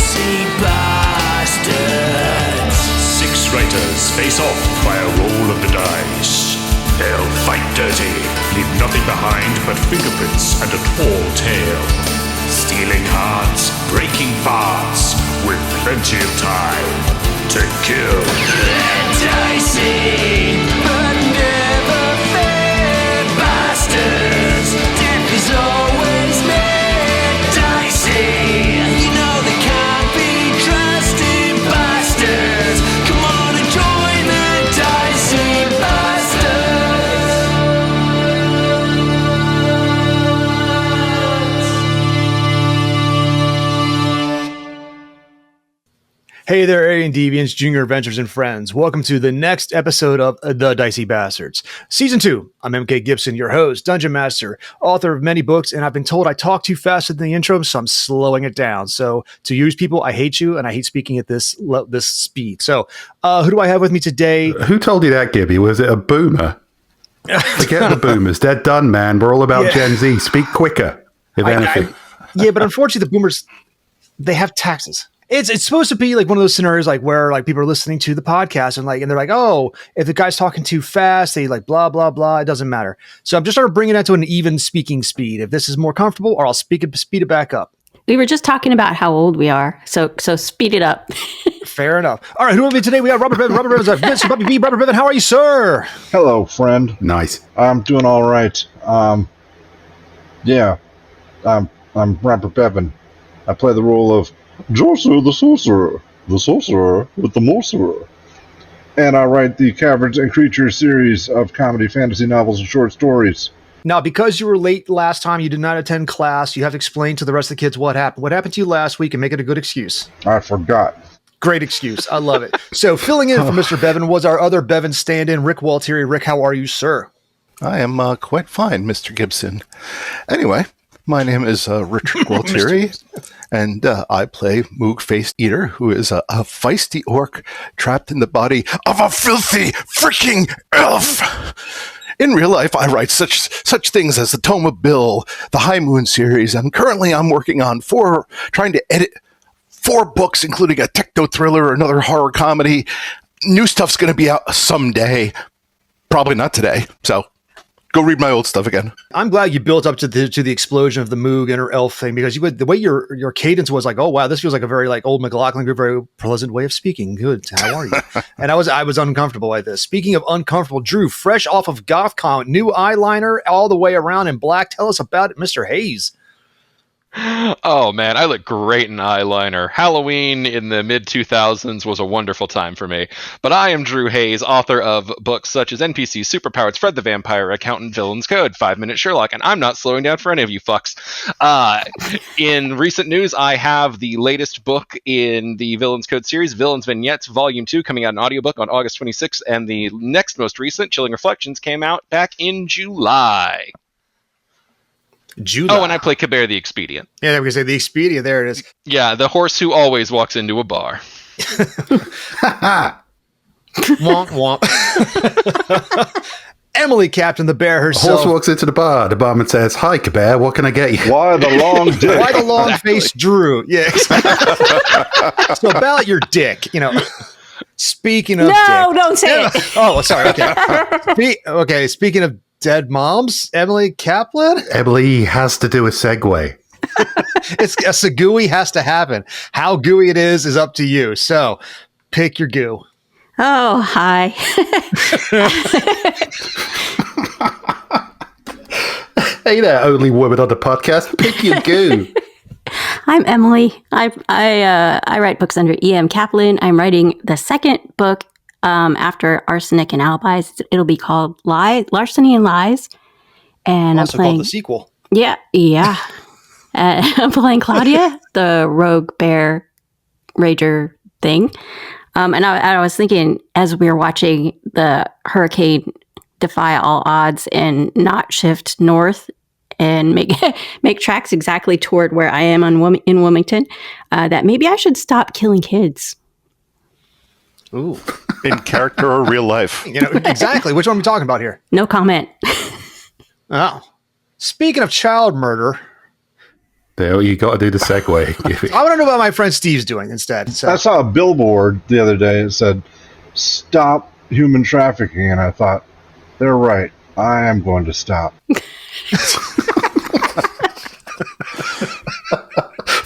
Dicey bastards. 6 writers face off by a roll of the dice. They'll fight dirty, leave nothing behind but fingerprints and a tall tale. Stealing hearts, breaking parts, with plenty of time to kill. They're dicey, but never fair bastards. Death is always made dicey. You know they can't be trusted bastards. Come on and join the dicey Hey there, Alien Deviants, Junior Adventures, and friends. Welcome to the next episode of The Dicey Bastards. Season 2. I'm MK Gibson, your host, Dungeon Master, author of many books, and I've been told I talk too fast in the intro, so I'm slowing it down. So, to use people, I hate you, and I hate speaking at this speed. So, who do I have with me today? Who told you that, Gibby? Was it a boomer? Forget the boomers. They're done, man. We're all about Gen Z. Speak quicker, if anything. Yeah, but unfortunately, the boomers, they have taxes. It's supposed to be like one of those scenarios like where like people are listening to the podcast and they're like, oh, if the guy's talking too fast, they like blah blah blah. It doesn't matter. So I'm just sort of bringing that to an even speaking speed. If this is more comfortable, or I'll speed it back up. We were just talking about how old we are, so speed it up. Fair enough. All right, who are we today? We got Robert Bevan. Robert Bevan's Mr. Bobby B. Robert Bevan, how are you, sir? Hello, friend. Nice. I'm doing all right. I'm Robert Bevan. I play the role of Jorsu the Sorcerer with the Morcerer. And I write the Caverns and Creatures series of comedy, fantasy novels, and short stories. Now, because you were late last time, you did not attend class, you have to explain to the rest of the kids what happened. What happened to you last week and make it a good excuse. I forgot. Great excuse. I love it. So filling in for Mr. Bevan was our other Bevan stand-in, Rick Waltieri. Rick, how are you, sir? I am quite fine, Mr. Gibson. Anyway, my name is Richard Gualtieri, and I play Moog-Faced Eater, who is a feisty orc trapped in the body of a filthy freaking elf. In real life, I write such things as the Tome of Bill, the High Moon series, and currently I'm working on trying to edit 4 books, including a techno thriller, another horror comedy. New stuff's going to be out someday. Probably not today, so go read my old stuff again. I'm glad you built up to the explosion of the Moog and her elf thing, because the way your cadence was like, oh wow, this feels like a very like old McLaughlin group, very pleasant way of speaking. Good, how are you? And I was uncomfortable by this. Speaking of uncomfortable, Drew, fresh off of GothCon, new eyeliner all the way around in black. Tell us about it, Mr. Hayes. Oh man, I look great in eyeliner. Halloween in the mid-2000s was a wonderful time for me. But I am Drew Hayes, author of books such as NPC, Superpowered, Fred the Vampire, Accountant, Villain's Code, 5 Minute Sherlock, and I'm not slowing down for any of you fucks. In recent news, I have the latest book in the Villain's Code series, Villains Vignettes, Volume 2, coming out in audiobook on August 26th, and the next most recent, Chilling Reflections, came out back in July. Oh, and I play Kabir the Expedient. Yeah, we can say the Expedient. There it is. Yeah, the horse who always walks into a bar. Womp womp. Emily Captain the Bear herself. Horse walks into the bar. The barman says, "Hi, Kabir, what can I get you?" Why the long dick? Why the long face, Drew? Yeah. So about your dick, Speaking of no, dick, don't say it. Oh, sorry. Okay. Speaking of dead moms, Emily Kaplan. Emily has to do a segue. It's a segooey has to happen. How gooey it is up to you. So pick your goo. Oh, hi. Hey there, only woman on the podcast. Pick your goo. I'm Emily. I write books under E.M. Kaplan. I'm writing the second book after Arsenic and Alibis. It'll be called Larceny and Lies. And also I'm playing called the sequel. Yeah. I'm playing Claudia, the rogue bear rager thing. And I was thinking, as we were watching the hurricane defy all odds and not shift north and make tracks exactly toward where I am in Wilmington, that maybe I should stop killing kids. Ooh. In character or real life? Exactly. Which one are we talking about here? No comment. Oh. Speaking of child murder. There, you got to do the segue. I want to know what my friend Steve's doing instead. So. I saw a billboard the other day that said, "Stop human trafficking," and I thought, they're right. I am going to stop.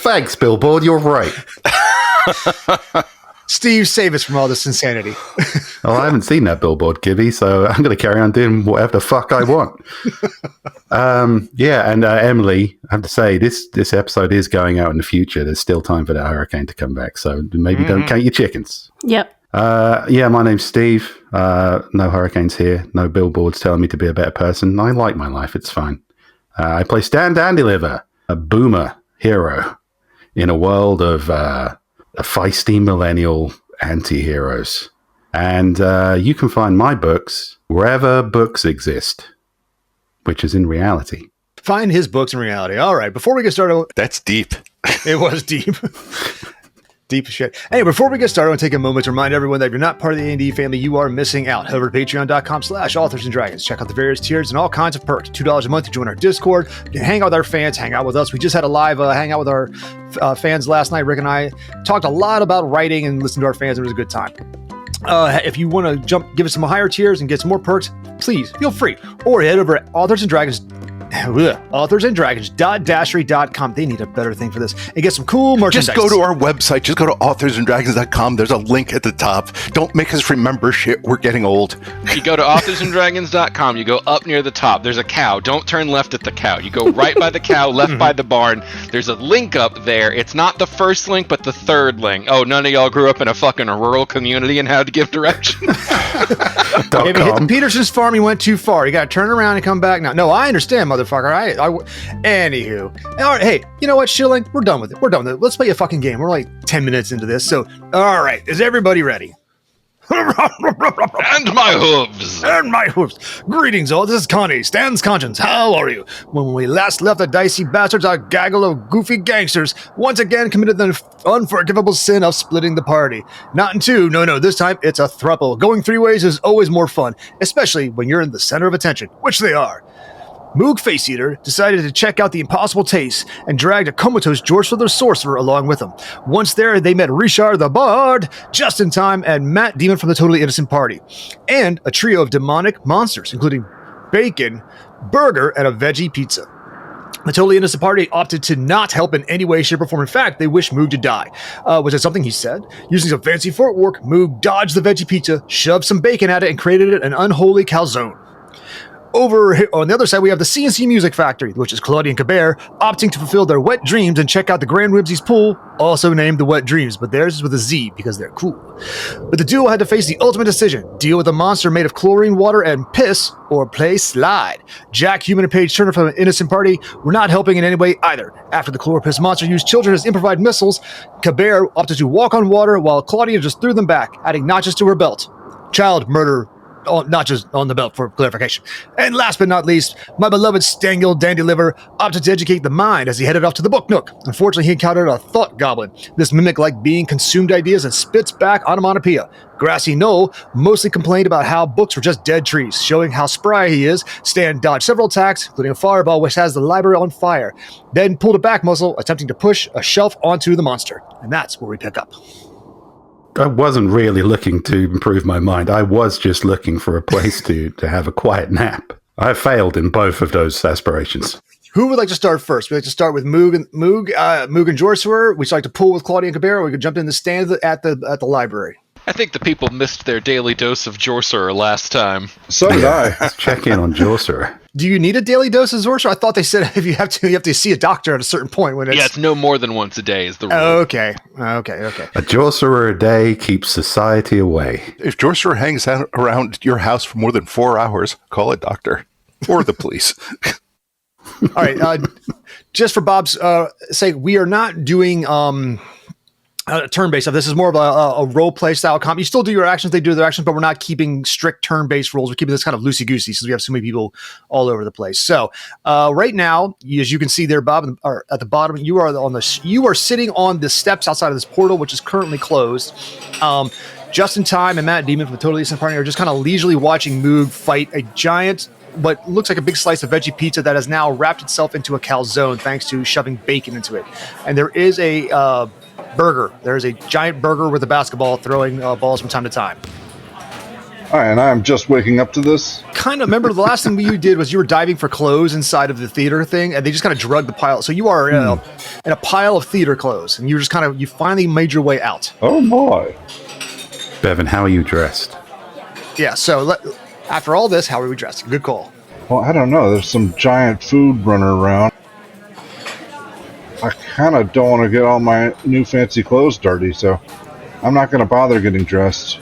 Thanks, Billboard. You're right. Steve, save us from all this insanity. Well, I haven't seen that billboard, Gibby, so I'm going to carry on doing whatever the fuck I want. Emily, I have to say, this episode is going out in the future. There's still time for that hurricane to come back, so maybe don't count your chickens. Yep. My name's Steve. No hurricanes here. No billboards telling me to be a better person. I like my life. It's fine. I play Stan Dandeliver, a boomer hero in a world of feisty millennial anti-heroes. And you can find my books wherever books exist, which is in reality. Find his books in reality. All right. Before we get started, That's deep. it was deep. Deep as shit. Anyway, before we get started, I want to take a moment to remind everyone that if you're not part of the A&D family, you are missing out. Head over to patreon.com/authors and dragons. Check out the various tiers and all kinds of perks. $2 a month to join our Discord. You can hang out with our fans, hang out with us. We just had a live hangout with our fans last night. Rick and I talked a lot about writing and listened to our fans. It was a good time. If you want to give us some higher tiers and get some more perks, please feel free. Or head over at authorsanddragons.dashery.com. They need a better thing for this. And get some cool merchandise. Just go to our website. Just go to authorsanddragons.com. There's a link at the top. Don't make us remember shit. We're getting old. You go to authorsanddragons.com. You go up near the top. There's a cow. Don't turn left at the cow. You go right by the cow, left by the barn. There's a link up there. It's not the first link, but the third link. Oh, none of y'all grew up in a fucking rural community and had to give directions. If you hit the Peterson's farm, you went too far. You got to turn around and come back now. No, I understand, motherfucker. Anywho. All right, hey, you know what, Shilling? We're done with it. Let's play a fucking game. We're like 10 minutes into this. So, all right. Is everybody ready? And my hooves. And my hooves. Greetings, all. This is Connie, Stan's Conscience. How are you? When we last left the Dicey Bastards, a gaggle of goofy gangsters once again committed the unforgivable sin of splitting the party. Not in two. No. This time, it's a throuple. Going three ways is always more fun, especially when you're in the center of attention, which they are. Moog Faceeater decided to check out the impossible taste and dragged a comatose George the Sorcerer along with him. Once there, they met Richard the Bard, just in time, and Matt Demon from the Totally Innocent Party, and a trio of demonic monsters, including bacon, burger, and a veggie pizza. The Totally Innocent Party opted to not help in any way, shape, or form. In fact, they wished Moog to die. Was that something he said? Using some fancy footwork, Moog dodged the veggie pizza, shoved some bacon at it, and created an unholy calzone. Over on the other side, we have the CNC Music Factory, which is Claudia and Cabert, opting to fulfill their wet dreams and check out the Grand Whimsy's pool, also named the Wet Dreams, but theirs is with a Z because they're cool. But the duo had to face the ultimate decision: deal with a monster made of chlorine, water, and piss, or play slide. Jack, Human, and Paige Turner from an Innocent Party were not helping in any way either. After the chloropiss monster used children as improvised missiles, Cabert opted to walk on water while Claudia just threw them back, adding notches to her belt. Child murder. Not just on the belt for clarification. And last but not least, my beloved Stangle Dandeliver opted to educate the mind as he headed off to the book nook. Unfortunately, he encountered a thought goblin. This mimic like being consumed ideas and spits back onomatopoeia. Grassy Knoll mostly complained about how books were just dead trees. Showing how spry he is, Stan dodged several attacks, including a fireball which has the library on fire, then pulled a back muscle, attempting to push a shelf onto the monster. And that's where we pick up. I wasn't really looking to improve my mind. I was just looking for a place to have a quiet nap. I failed in both of those aspirations. Who would like to start first? We'd like to start with Moog and Jorcerer. We'd like to pull with Claudia and Cabero. We could jump in the stand at the library. I think the people missed their daily dose of Jorcerer last time. So did I. Let's check in on Jorcerer. Do you need a daily dose of Zorcer? I thought they said if you have to see a doctor at a certain point when it's... Yeah, it's no more than once a day is the rule. Okay. A Jorcerer a day keeps society away. If Jorcerer hangs out around your house for more than 4 hours, call a doctor or the police. All right. Just for Bob's sake, we are not doing... turn-based stuff. This is more of a role-play style comp. You still do your actions, they do their actions, but we're not keeping strict turn-based rules. We're keeping this kind of loosey-goosey since we have so many people all over the place. So right now, as you can see there, Bob, at the bottom, you are sitting on the steps outside of this portal, which is currently closed. Just in time, and Matt Demon from the Totally Innocent Party are just kind of leisurely watching Moog fight a giant what looks like a big slice of veggie pizza that has now wrapped itself into a calzone thanks to shoving bacon into it. And there is a burger. There is a giant burger with a basketball throwing balls from time to time. All right, and I'm just waking up to this. Kind of remember the last thing you did was you were diving for clothes inside of the theater thing, and they just kind of drug the pile. So you are in a pile of theater clothes, and you just you finally made your way out. Oh my! Bevan, how are you dressed? Yeah. So after all this, how are we dressed? Good call. Well, I don't know. There's some giant food running around. I kind of don't want to get all my new fancy clothes dirty, so I'm not going to bother getting dressed.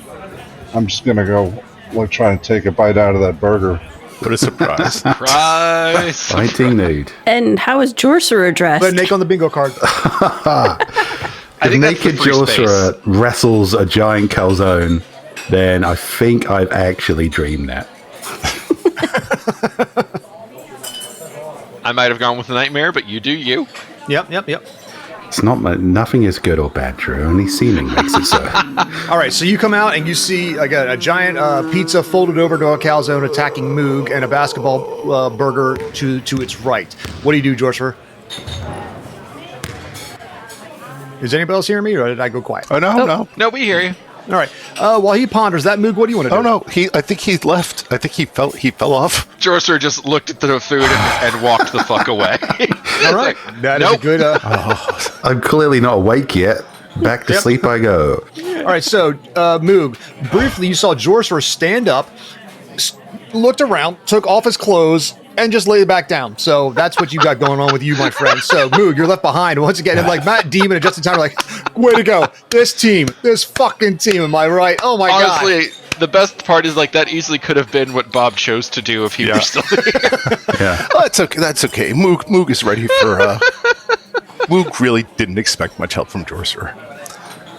I'm just going to go try and take a bite out of that burger. What a surprise. Surprise! Fighting nude. And how is Jorcerer dressed? But Nick on the bingo card. I If think that's the naked free space. Jorcerer wrestles a giant calzone, then I think I've actually dreamed that. I might have gone with the nightmare, but you do you. Yep. It's nothing is good or bad, Drew. Only seeming makes it so. All right, so you come out and you see a giant pizza folded over to a calzone attacking Moog and a basketball burger to its right. What do you do, Jorcerer? Is anybody else hearing me, or did I go quiet? Oh, no. No, we hear you. All right. While he ponders that, Moog, what do you want to do? Oh, no. I think he left. I think he fell off. Jorcerer just looked at the food and walked the fuck away. All right. That is a good... I'm clearly not awake yet. Back to sleep I go. All right, so Moog, briefly you saw Jorcerer stand up, looked around, took off his clothes, and just laid back down. So that's what you got going on with you, my friend. So Moog, you're left behind. Once again, and like Matt Damon and Justin Time are like, way to go. This fucking team, am I right? Oh my God. Honestly, the best part is that easily could have been what Bob chose to do if he were still here. Yeah. Oh, that's okay. That's okay. Moog is ready for... Moog really didn't expect much help from Jorcerer.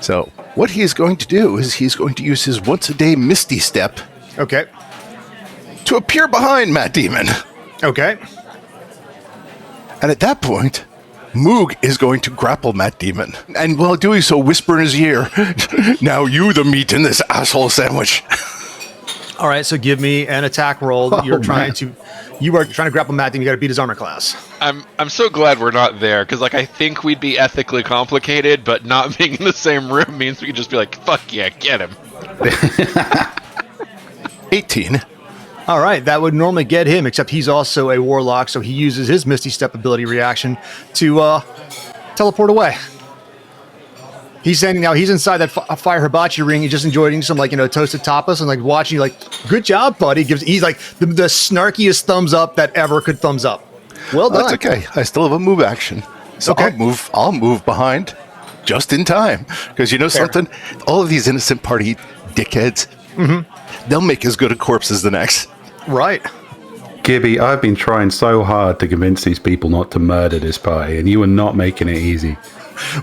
So what he is going to do is he's going to use his once-a-day Misty Step Okay. to appear behind Matt Damon. Okay. And at that point, Moog is going to grapple Matt Damon. And while doing so, whisper in his ear, "Now you the meat in this asshole sandwich." All right, so give me an attack roll. You are trying to grapple Matt Damon. You got to beat his armor class. I'm so glad we're not there, because I think we'd be ethically complicated, but not being in the same room means we could just be like, fuck yeah, get him. 18. All right, that would normally get him, except he's also a warlock, so he uses his Misty Step ability reaction to teleport away. He's standing now. He's inside that fire hibachi ring. He's just enjoying some toasted tapas and watching you. Good job, buddy. He's like the snarkiest thumbs up that ever could thumbs up. Well done. That's okay. I still have a move action, so Okay. I'll move behind, just in time. Because you know something, all of these innocent party dickheads, they'll make as good a corpse as the next. Right. Gibby, I've been trying so hard to convince these people not to murder this party, and you are not making it easy.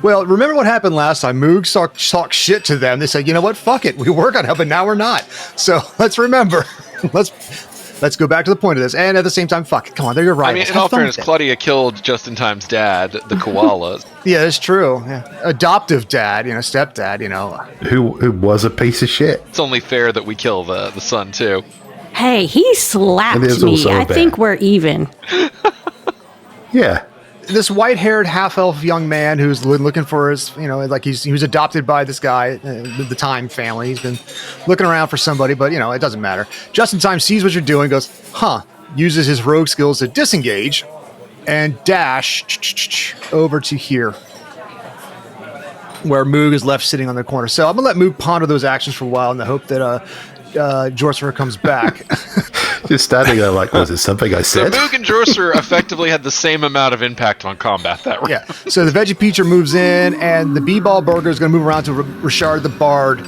Well, remember what happened last time? Moog talked shit to them. They said, you know what? Fuck it. We were going to, but now we're not. So let's remember. Let's go back to the point of this. And at the same time, fuck it. Come on, they're your rivals. I mean, in Have all fun fairness, with it. Claudia killed Just in Time's dad, the koala. Yeah, that's true. Yeah. Adoptive dad, stepdad, Who was a piece of shit. It's only fair that we kill the son, too. Hey, he slapped It is me. also I bad. think we're even. Yeah. This white-haired half-elf young man who's looking for his, he was adopted by this guy, the Time family. He's been looking around for somebody, but, it doesn't matter. Just in Time sees what you're doing, goes, uses his rogue skills to disengage and dash over to here, where Moog is left sitting on the corner. So I'm going to let Moog ponder those actions for a while in the hope that Jorcerer comes back. Just standing there was it something I So said? Moog and Jorcerer effectively had the same amount of impact on combat that round. Yeah. So the veggie pizza moves in, and the B-ball burger is going to move around to Richard the Bard,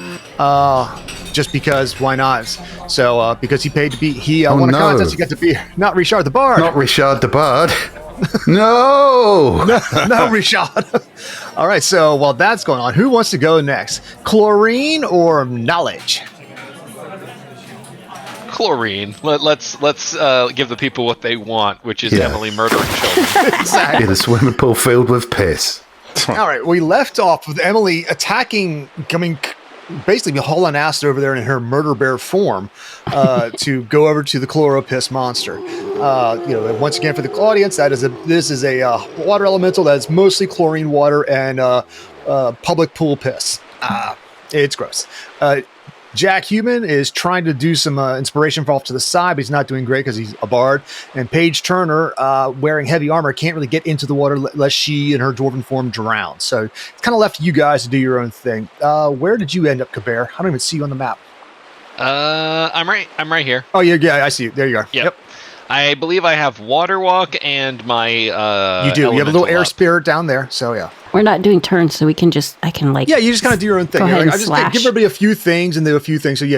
just because why not? So because he paid to be, he won a contest. He got to be not Richard the Bard, Not Richard the Bard. No! no Richard. All right. So while that's going on, who wants to go next? Chlorine or knowledge? Chlorine. Let's give the people what they want, which is Yeah. Emily murdering children. Exactly. In a swimming pool filled with piss. All right, we left off with Emily coming basically hauling ass over there in her murder bear form to go over to the chloropus monster. Once again for the audience, this is a water elemental that is mostly chlorine water and public pool piss. It's gross. Jack Human is trying to do some inspiration off to the side, but he's not doing great because he's a bard. And Paige Turner, wearing heavy armor, can't really get into the water lest she in her dwarven form drown. So it's kind of left you guys to do your own thing. Where did you end up, Kabir? I don't even see you on the map. I'm right here. Oh, yeah, I see you. There you are. Yep. I believe I have water walk and my you do. You have a little air spirit down there, so yeah. We're not doing turns, so I can yeah, you just kind of do your own thing. Go ahead and I just slash. give everybody a few things and do a few things. So yeah,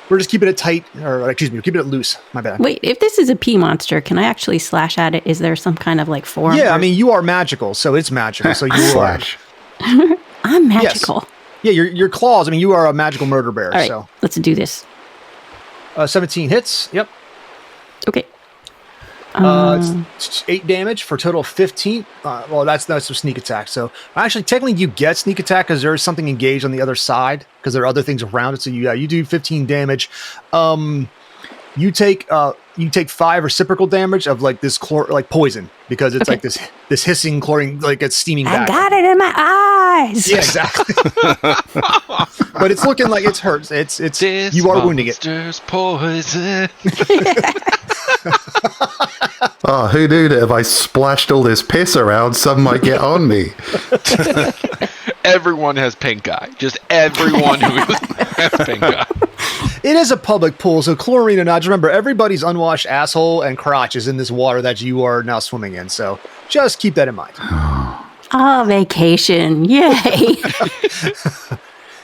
we're just keeping it tight, or excuse me, keeping it loose. My bad. Wait, if this is a pea monster, can I actually slash at it? Is there some kind of form? Yeah, I mean you are magical, so it's magical. So you Slash. I'm magical. Yes. Yeah, your claws. I mean you are a magical murder bear. All right, so let's do this. 17 hits. Yep. Okay. It's 8 damage for a total of 15. Well, that's a sneak attack. So actually, technically, you get sneak attack because there's something engaged on the other side because there are other things around it. So you do 15 damage. You take 5 reciprocal damage of this poison because it's Okay. this hissing chlorine, it's steaming I back. got it in my eyes. Yeah, exactly. But it's looking like it's hurt. It's This you are wounding it. monster's poison. Oh, who knew that if I splashed all this piss around, some might get on me? Everyone has pink eye. Just everyone who has pink eye. It is a public pool, so chlorine or not, just remember everybody's unwashed asshole and crotch is in this water that you are now swimming in. So just keep that in mind. Oh, vacation. Yay.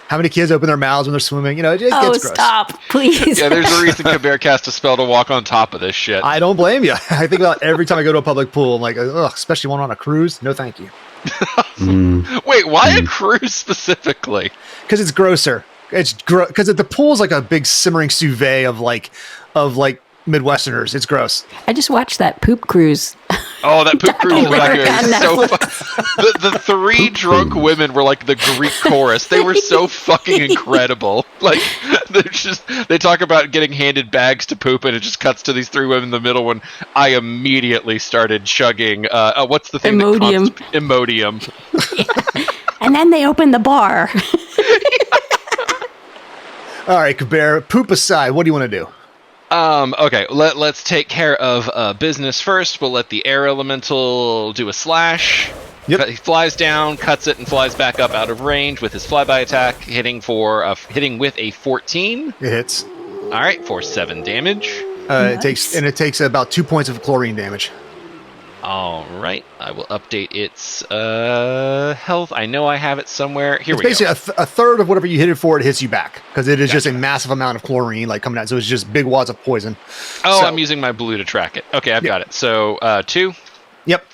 How many kids open their mouths when they're swimming? It gets Oh, gross. stop, please. Yeah, there's a reason Kabir cast a spell to walk on top of this shit. I don't blame you. I think about every time I go to a public pool, I'm like, ugh, especially one on a cruise. No, thank you. Wait, why a cruise specifically? Because it's grosser. It's because the pool's like a big simmering sous vide of Midwesterners. It's gross. I just watched that poop cruise. Oh, that poop cruise was America on so Netflix. the three drunk women were like the Greek chorus. They were so fucking incredible. They talk about getting handed bags to poop, and it just cuts to these 3 women in the middle. When I immediately started chugging, what's the thing? Imodium. Imodium. And then they opened the bar. All right, Kabir, poop aside, what do you want to do? Okay, let's take care of business first. We'll let the air elemental do a slash. Yep. He flies down, cuts it, and flies back up out of range with his flyby attack, hitting with a 14. It hits. All right, for 7 damage. It takes about 2 points of chlorine damage. All right, I will update its health. I know I have it somewhere. Here It's we basically go. a third of whatever you hit it for, it hits you back because it is just a massive amount of chlorine coming out. So it's just big wads of poison. Oh, I'm using my blue to track it. Okay, I've got it. So 2. Yep.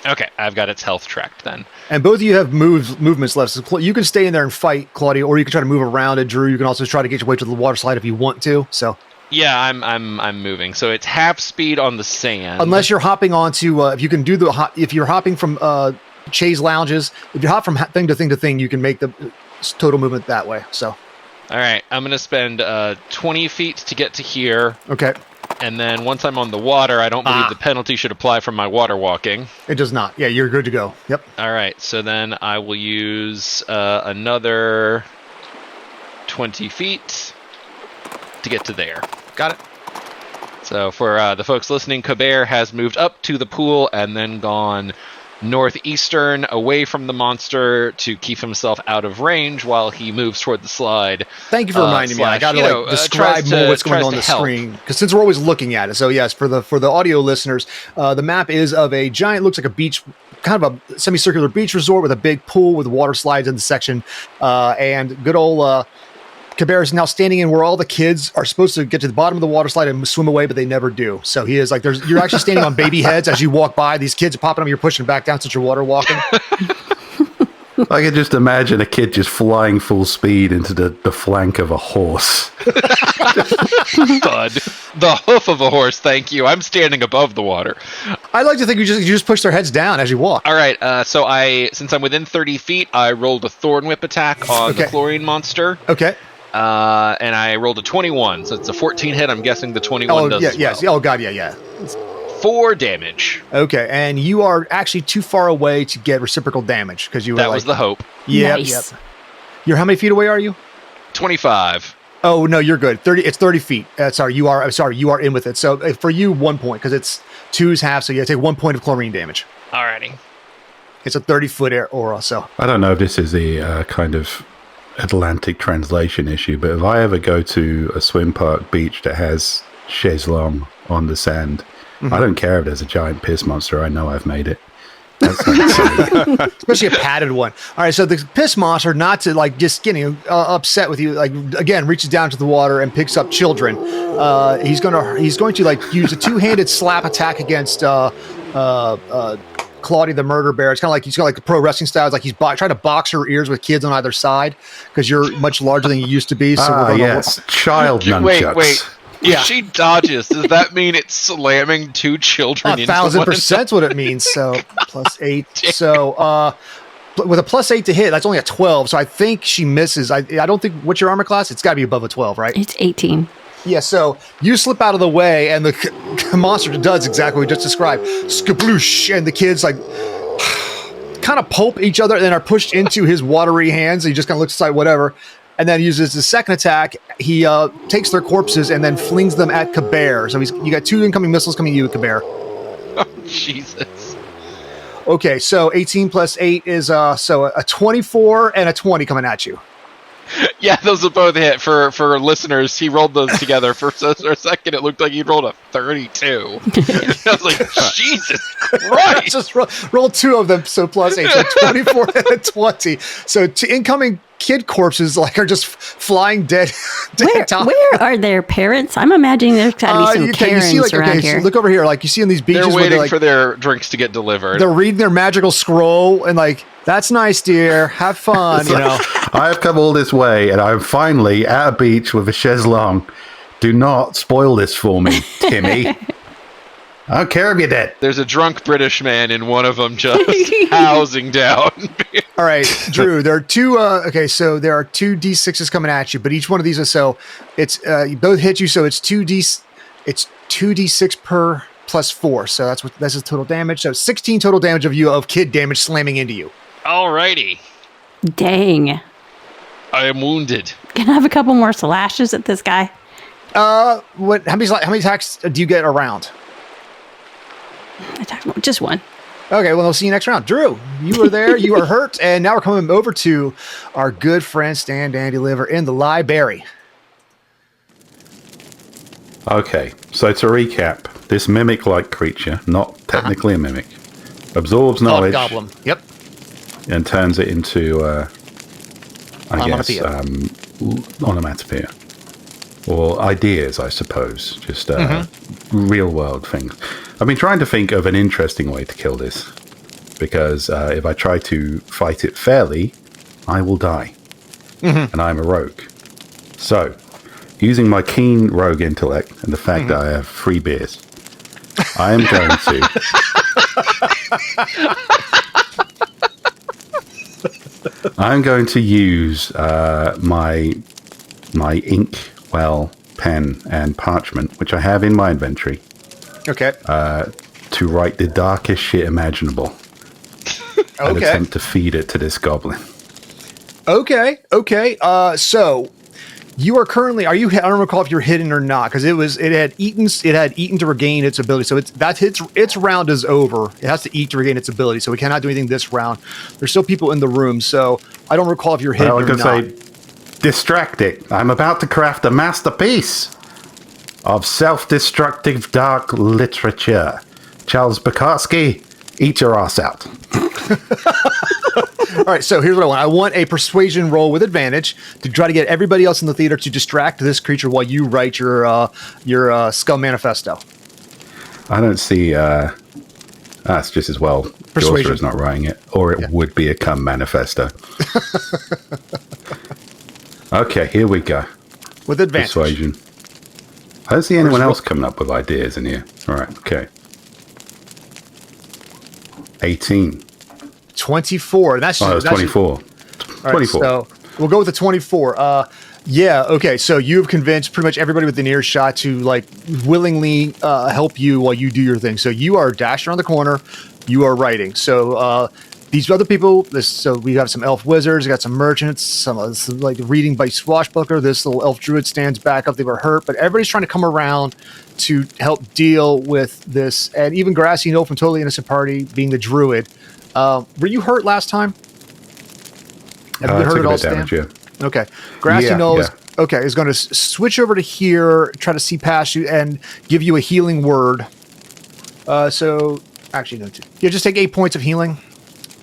Okay, I've got its health tracked then. And both of you have movements left. So you can stay in there and fight, Claudia, or you can try to move around it. Drew, you can also try to get your way to the water slide if you want to. So Yeah, I'm moving. So it's half speed on the sand. unless you're hopping onto, if you can do if you're hopping from chaise lounges, if you hop from thing to thing to thing, you can make the total movement that way. So All right, I'm going to spend 20 feet to get to here. okay, And then once I'm on the water, I don't believe the penalty should apply from my water walking. it does not. Yeah, you're good to go. Yep. All right, so then I will use another 20 feet to get to there. Got it. So for the folks listening, Kabir has moved up to the pool and then gone northeastern away from the monster to keep himself out of range while he moves toward the slide. Thank you for reminding me. I got to describe tries more to- what's going tries on to the help. screen because since we're always looking at it. So yes, for the audio listeners, the map is of a giant, looks like a beach, kind of a semicircular beach resort with a big pool with water slides in the section, and good old Kabir is now standing in where all the kids are supposed to get to the bottom of the water slide and swim away, but they never do. So he is you're actually standing on baby heads as you walk by. These kids are popping up, you're pushing back down since you're water walking. I can just imagine a kid just flying full speed into the flank of a horse. Thud. The hoof of a horse, thank you. I'm standing above the water. I like to think you just push their heads down as you walk. All right, so since I'm within 30 feet, I rolled a Thorn Whip attack on the chlorine monster. Okay. And I rolled a 21, so it's a 14 hit. I'm guessing the 21 does as well. Yes. Oh, God, yeah. 4 damage. Okay, and you are actually too far away to get reciprocal damage because you were That was the hope. Yep, Nice. yep. You're how many feet away are you? 25. Oh no, you're good. 30. It's 30 feet. You are in with it. So for you, 1 point because it's 2's half. So you take 1 point of chlorine damage. Alrighty. It's a 30-foot aura. So I don't know if this is a kind of Atlantic translation issue, but if I ever go to a swim park beach that has chaise-longue on the sand, I don't care if there's a giant piss monster. I know I've made it. That's not silly. especially a padded one. All right, so the piss monster, not to like just getting upset with you, like again reaches down to the water and picks up children. He's going to like use a two-handed slap attack against Claudia the murder bear. It's kind of like he's got like the pro wrestling style. It's like he's trying to box her ears with kids on either side because you're much larger than you used to be. So we're going yes, child nunchucks. Wait. Yeah. If she dodges, does that mean it's slamming 2 children into 1,000% what it means. So +8. So with a +8 to hit, that's only a 12. So I think she misses. I don't think. What's your armor class? It's got to be above a 12, right? It's 18. Yeah. So you slip out of the way, and the monster does exactly what we just described. Skabloosh, and the kids like kind of pulp each other, and then are pushed into his watery hands. He just kind of looks aside, whatever. And then uses the second attack. He takes their corpses and then flings them at Kabir. So you got 2 incoming missiles coming at you, Kabir. Oh, Jesus. Okay, so 18 plus 8 is so a 24 and a 20 coming at you. Yeah, those are both hit. For listeners, he rolled those together. For a second, it looked like he rolled a 32. I was like, Jesus Christ. Just roll 2 of them, so +8. So 24 and 20. So incoming kid corpses are just flying dead. Where are their parents? I'm imagining there's got to be some Karens around here. So look over here. Like you see in these beaches, They're waiting where for their drinks to get delivered. They're reading their magical scroll and like, that's nice, dear. Have fun, you know. I've come all this way, and I'm finally at a beach with a chaise-longue. Do not spoil this for me, Timmy. I don't care if you're dead. There's a drunk British man in one of them just housing down. All right, Drew, there are 2 so there are 2 D6s coming at you, but each one of these is it's both hit you, so it's 2d6 per +4. So that's the total damage. So 16 total damage of kid damage slamming into you. Alrighty. Dang. I am wounded. Can I have a couple more slashes at this guy? How many attacks do you get around? Just one. Okay, well, I'll see you next round. Drew, you were there, you are hurt, and now we're coming over to our good friend Stan Dandy Liver in the library. Okay, so to recap, this mimic-like creature, not technically a mimic, absorbs knowledge Goblin. Yep. and turns it into, Onomatopoeia. onomatopoeia. Or ideas, I suppose. Just real-world things. I've been trying to think of an interesting way to kill this, because if I try to fight it fairly, I will die. And I'm a rogue. So, using my keen rogue intellect and the fact that I have 3 beers, I am going to... I'm going to use my ink pen and parchment, which I have in my inventory, Okay. to write the darkest shit imaginable and attempt to feed it to this goblin. Okay. So you are currently. I don't recall if you're hidden or not, because it had eaten to regain its ability. So its round is over. It has to eat to regain its ability. So we cannot do anything this round. There's still people in the room, so I don't recall if you're hidden or not. Say, distract it. I'm about to craft a masterpiece of self-destructive dark literature. Charles Bukowski, eat your ass out. All right, so here's what I want. I want a persuasion roll with advantage to try to get everybody else in the theater to distract this creature while you write your Skull Manifesto. I don't see That's just as well. Persuasion. Is not writing it, or it would be a cum manifesto. Okay, here we go. With advantage. Persuasion. I don't see anyone else coming up with ideas in here. All right, okay. 18. 24. That's 24. All right, 24. so we'll go with the 24. Yeah, okay. So you've convinced pretty much everybody within earshot to like willingly help you while you do your thing. So you are dashing around the corner. You are writing. So these other people. So we got some elf wizards. We got some merchants. Some like reading by swashbuckler. This little elf druid stands back up. They were hurt, but everybody's trying to come around to help deal with this. And even Grassy Knoll from Totally Innocent Party, being the druid. Were you hurt last time? Have you been hurt at all, Stan? Damage, yeah. Okay. Grassy Knoll is yeah. going to switch over to here, try to see past you, and give you a healing word. So, actually, no. Yeah, just take 8 points of healing.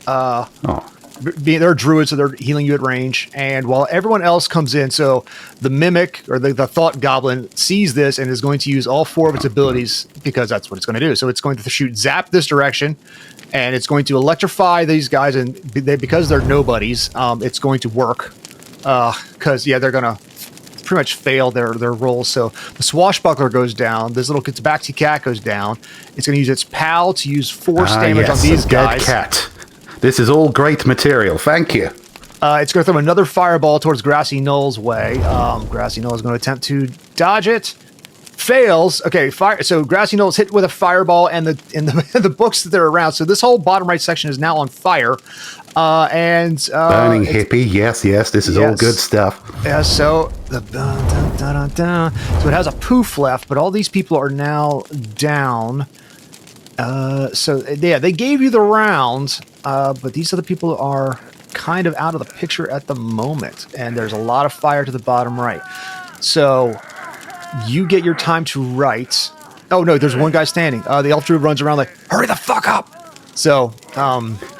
They're druids, so they're healing you at range. And while everyone else comes in, so the mimic or the thought goblin sees this and is going to use all 4 of its abilities because that's what it's going to do. So it's going to shoot zap this direction, and it's going to electrify these guys. And because they're nobodies, it's going to work. Because they're gonna pretty much fail their rolls. So the swashbuckler goes down. This little tabaxi cat goes down. It's gonna use its pal to use force damage on these guys. Dead cat. This is all great material. Thank you. It's gonna throw another fireball towards Grassy Knoll's way. Grassy Knoll is gonna attempt to dodge it. Fails. Okay, fire. So Grassy Knoll is hit with a fireball, and the books that they're around. So this whole bottom right section is now on fire. Burning hippie. Yes. This is all good stuff. Yeah. So so it has a poof left, but all these people are now down. They gave you the round, but these other people are kind of out of the picture at the moment, and there's a lot of fire to the bottom right. So you get your time to write. Oh no, there's one guy standing. The elf druid runs around like, hurry the fuck up. So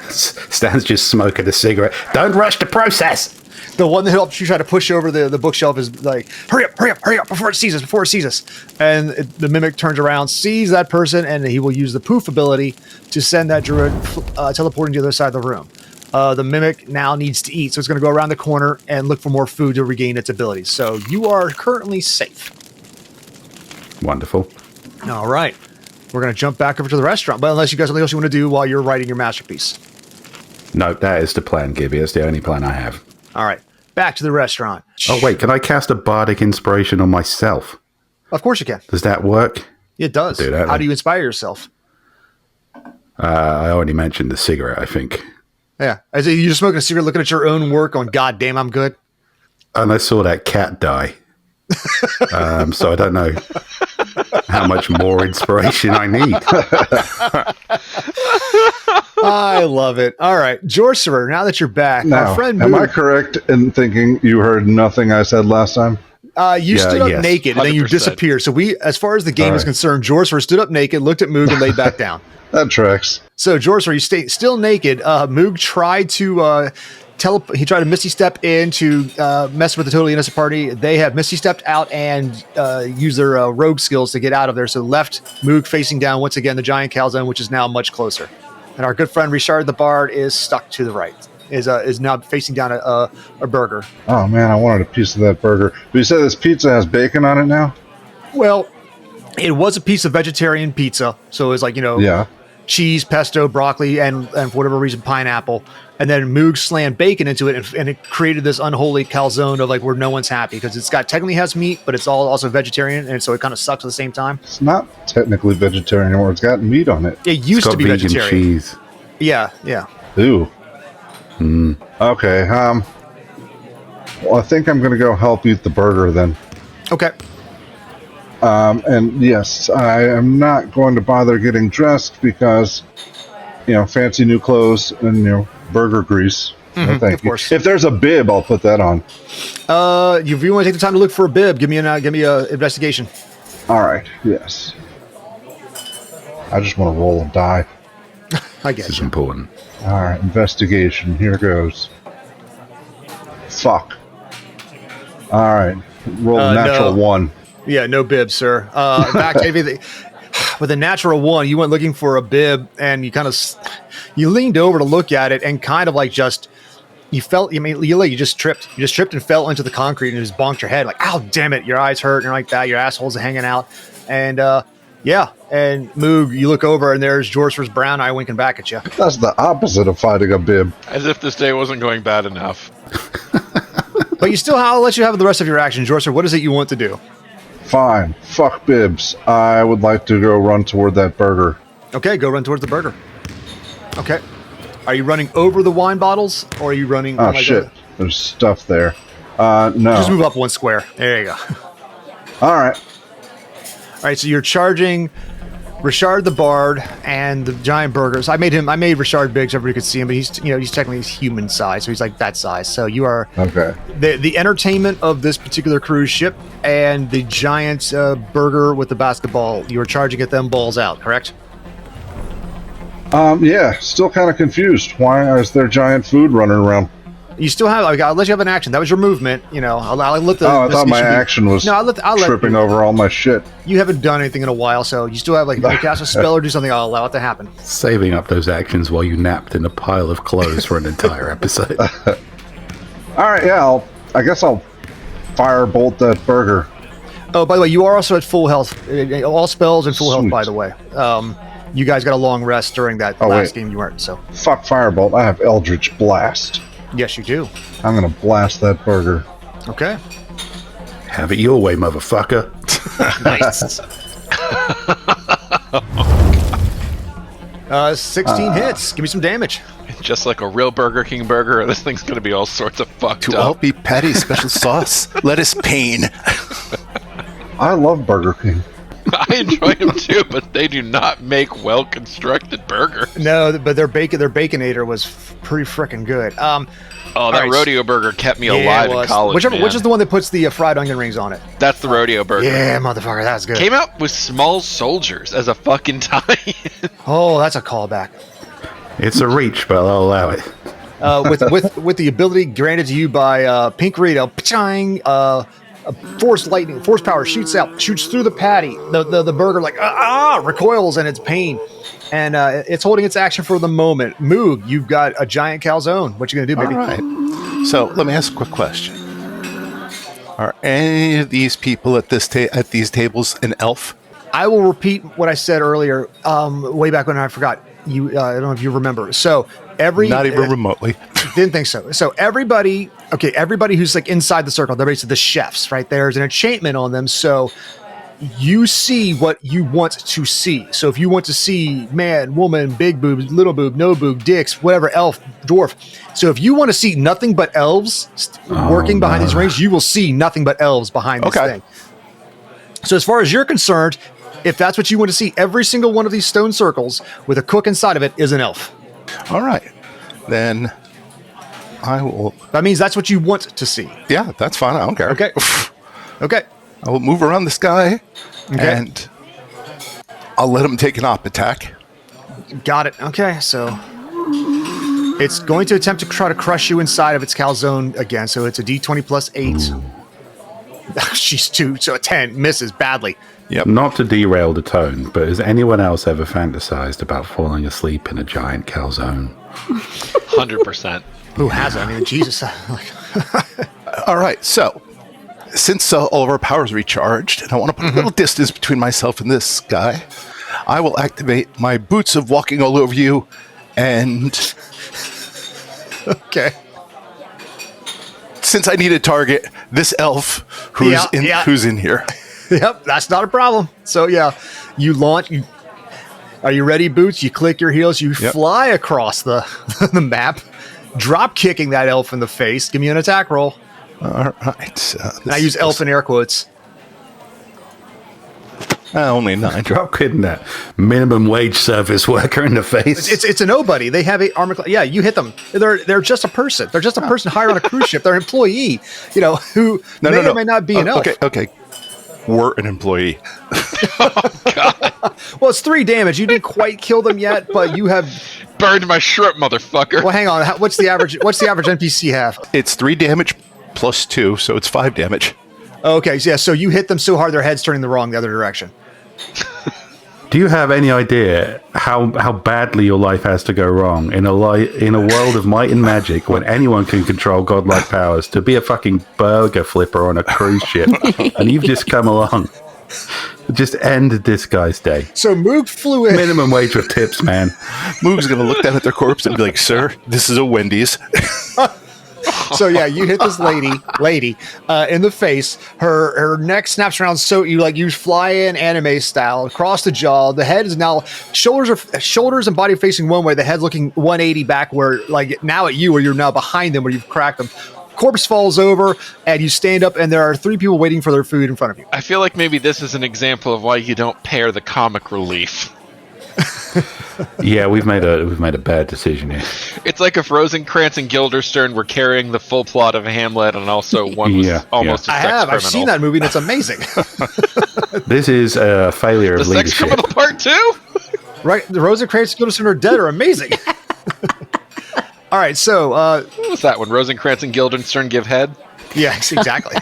Stan's just smoking a cigarette. Don't rush the process. The one that helps you try to push over the bookshelf is like, hurry up before it sees us. And the mimic turns around, sees that person, and he will use the poof ability to send that druid teleporting to the other side of the room. The mimic now needs to eat, so it's going to go around the corner and look for more food to regain its abilities. So you are currently safe. Wonderful. All right. We're going to jump back over to the restaurant, but unless you guys have something else you want to do while you're writing your masterpiece. No, that is the plan, Gibby. That's the only plan I have. All right. Back to the restaurant. Oh, wait. Can I cast a bardic inspiration on myself? Of course you can. Does that work? It does. Do that, How do you inspire yourself? I already mentioned the cigarette, I think. Yeah. I say you're just smoking a cigarette looking at your own work on God damn, I'm good. And I saw that cat die. So I don't know how much more inspiration I need. I love it. All right. Jorcerer, now that you're back, Now, our friend am Moog, I correct in thinking you heard nothing I said last time? you stood up yes. naked and then you 100%. disappeared. So as far as the game All is right. concerned, Jorcerer stood up naked, looked at Moog, and laid back down. That tracks. So Jorcerer, you stay still naked. Moog tried to he tried to Misty Step in to mess with the Totally Innocent Party. They have Misty Stepped out and used their rogue skills to get out of there. So left Moog facing down once again the giant calzone, which is now much closer. And our good friend Richard the Bard is stuck to the right. Is now facing down a burger. Oh man, I wanted a piece of that burger. But you said this pizza has bacon on it now? Well, it was a piece of vegetarian pizza, so it was like Yeah. cheese, pesto, broccoli, and for whatever reason pineapple. And then Moog slammed bacon into it, and it created this unholy calzone of like where no one's happy because it's got technically has meat, but it's all also vegetarian, and so it kind of sucks at the same time. It's not technically vegetarian anymore. It's got meat on it. It used It's to be got vegan vegetarian. cheese. Yeah. Ooh. Okay. Well, I think I'm going to go help eat the burger then. Okay. And yes, I am not going to bother getting dressed because, fancy new clothes and, burger grease. No, thank of you. course. If there's a bib, I'll put that on. If you want to take the time to look for a bib, give me a investigation. All right. Yes. I just want to roll a die. I This guess. is important. All right. Investigation. Here goes. Fuck. All right. Roll a natural no. 1. Yeah, no bib, sir. In fact, everything. with a natural 1, you went looking for a bib, and you kind of you leaned over to look at it, and kind of like just you felt. I mean, you just tripped. You just tripped and fell into the concrete, and just bonked your head like, "Ow, damn it!" Your eyes hurt, and you're like that. Your asshole's hanging out, and yeah. And Moog, you look over, and there's Jorcer's brown eye winking back at you. That's the opposite of fighting a bib. As if this day wasn't going bad enough. But I'll let you have the rest of your action, Jorcer. What is it you want to do? Fine. Fuck bibs. I would like to go run toward that burger. Okay, go run towards the burger. Okay. Are you running over the wine bottles, or are you running... Oh, shit. There's stuff there. No. Just move up 1 square. There you go. All right. All right, so you're charging Richard the Bard and the giant burgers. I made Richard big so everybody could see him, but he's technically human size, so he's like that size. So you are okay. The entertainment of this particular cruise ship and the giant burger with the basketball. You are charging at them balls out, correct? Yeah. Still kind of confused. Why is there giant food running around? You still have. I'll let you have an action. That was your movement. I'll let the. I thought my action was tripping over all my shit. You haven't done anything in a while, so you still have if you cast a spell or do something, I'll allow it to happen. Saving up those actions while you napped in a pile of clothes for an entire episode. All right, yeah. I guess I'll firebolt that burger. Oh, by the way, you are also at full health. All spells and full health, by the way. You guys got a long rest during that last game you weren't. So fuck firebolt. I have Eldritch Blast. Yes, you do. I'm gonna blast that burger. Okay. Have it your way, motherfucker. Nice. 16 hits. Give me some damage. Just like a real Burger King burger, this thing's going to be all sorts of fucked To up. all beef patty, special sauce, lettuce, pain. I love Burger King. I enjoy them too, but they do not make well-constructed burgers. No, but their Baconator was pretty freaking good. That rodeo burger kept me alive in college. Which is the one that puts the fried onion rings on it? That's the rodeo burger. Yeah, motherfucker, that's good. Came out with Small Soldiers as a fucking tie-in. Oh, that's a callback. It's a reach, but I'll allow it. With the ability granted to you by Pink Rito, pachang, force power shoots through the patty. The burger recoils in its pain, and it's holding its action for the moment. Moog, you've got a giant calzone. What you gonna do, baby? All right. So let me ask a quick question: are any of these people at these tables an elf? I will repeat what I said earlier. Way back when I forgot. I don't know if you remember. So not even remotely. Didn't think so. So everybody who's like inside the circle, everybody's the chefs, right? There's an enchantment on them. So you see what you want to see. So if you want to see man, woman, big boob, little boob, no boob, dicks, whatever, elf, dwarf. So if you want to see nothing but elves working behind these rings, you will see nothing but elves behind this thing. So as far as you're concerned, if that's what you want to see, every single one of these stone circles with a cook inside of it is an elf. All right. Then I will... That means that's what you want to see. Yeah, that's fine. I don't care. Okay. Okay. I will move around this guy, and I'll let him take an op attack. Got it. Okay, so it's going to attempt to try to crush you inside of its calzone again. So it's a D20 plus 8. She's 2, so a 10. Misses badly. Yep. Not to derail the tone, but has anyone else ever fantasized about falling asleep in a giant calzone? 100%. Who hasn't? I mean, Jesus. All right, so since all of our powers recharged, and I want to put a little distance between myself and this guy, I will activate my boots of walking all over you, and... Okay. Since I need a target, this elf who's in here. Yep, that's not a problem. So yeah, you launch. Are you ready, Boots? You click your heels. You fly across the map, drop kicking that elf in the face. Give me an attack roll. All right. I use elf in air quotes. Only 9. Drop kicking that minimum wage service worker in the face. It's a nobody. They have a armor class. Yeah, you hit them. They're just a person. They're just a person hired on a cruise ship. They're an employee. Who may or may not be an elf. Okay. We're an employee. Oh, God. Well, it's 3 damage. You didn't quite kill them yet, but you have burned my shrimp, motherfucker. Well, hang on. What's the average? What's the average NPC have? It's 3 damage plus 2, so it's 5 damage. Okay, so you hit them so hard their head's turning the other direction. Do you have any idea how badly your life has to go wrong in a world of might and magic when anyone can control godlike powers to be a fucking burger flipper on a cruise ship, and you've just come along, just ended this guy's day. So Moog flew in. Minimum wage with tips, man. Moog's going to look down at their corpse and be like, "Sir, this is a Wendy's." So yeah, you hit this lady in the face. Her neck snaps around, so you fly in anime style across the jaw. The head is now shoulders and body facing one way. The head's looking 180 back, where like now at you, where you're now behind them, where you've cracked them. Corpse falls over, and you stand up, and there are 3 people waiting for their food in front of you. I feel like maybe this is an example of why you don't pair the comic relief. Yeah, we've made a bad decision here. It's like if Rosencrantz and Guildenstern were carrying the full plot of Hamlet, and also one was almost a sex criminal. I've seen that movie, and it's amazing. This is a failure The of sex leadership. criminal part 2? Right, the Rosencrantz and Guildenstern are dead are amazing. All right, so What was that one? Rosencrantz and Guildenstern give head? yes, exactly.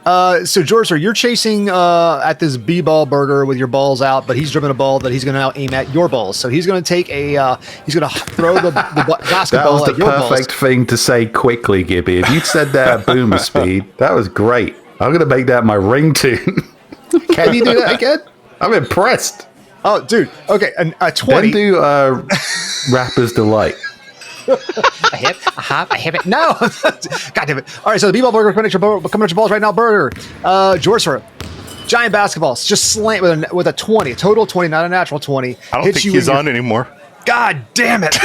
So George, sir, you're chasing at this b-ball burger with your balls out, but he's driven a ball that he's going to now aim at your balls. So he's going to take he's going to throw the That basketball was the at your perfect balls. thing to say quickly, Gibby. If you'd said that at boomer speed, that was great. I'm going to make that my ringtone. Can you do that again? I'm impressed. Oh, dude. Okay, a 20. Then do Rapper's Delight. I hit it. No. God damn it. All right, so the b-ball burger coming at your balls right now. Burger. George, sir, giant basketballs just slant with a 20, a total 20, not a natural 20. I don't think he's on anymore. God damn it.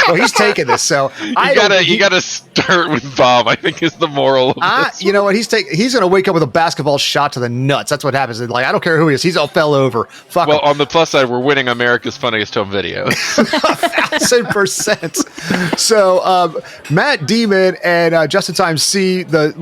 Well, he's taking this, so You gotta start with Bob, I think, is the moral of this. you know what? He's gonna wake up with a basketball shot to the nuts. That's what happens. Like, I don't care who he is. He's all fell over. Fuck Well, him. on the plus side, we're winning America's Funniest Home Videos. 1,000%. So Matt Demon and Just in Time see the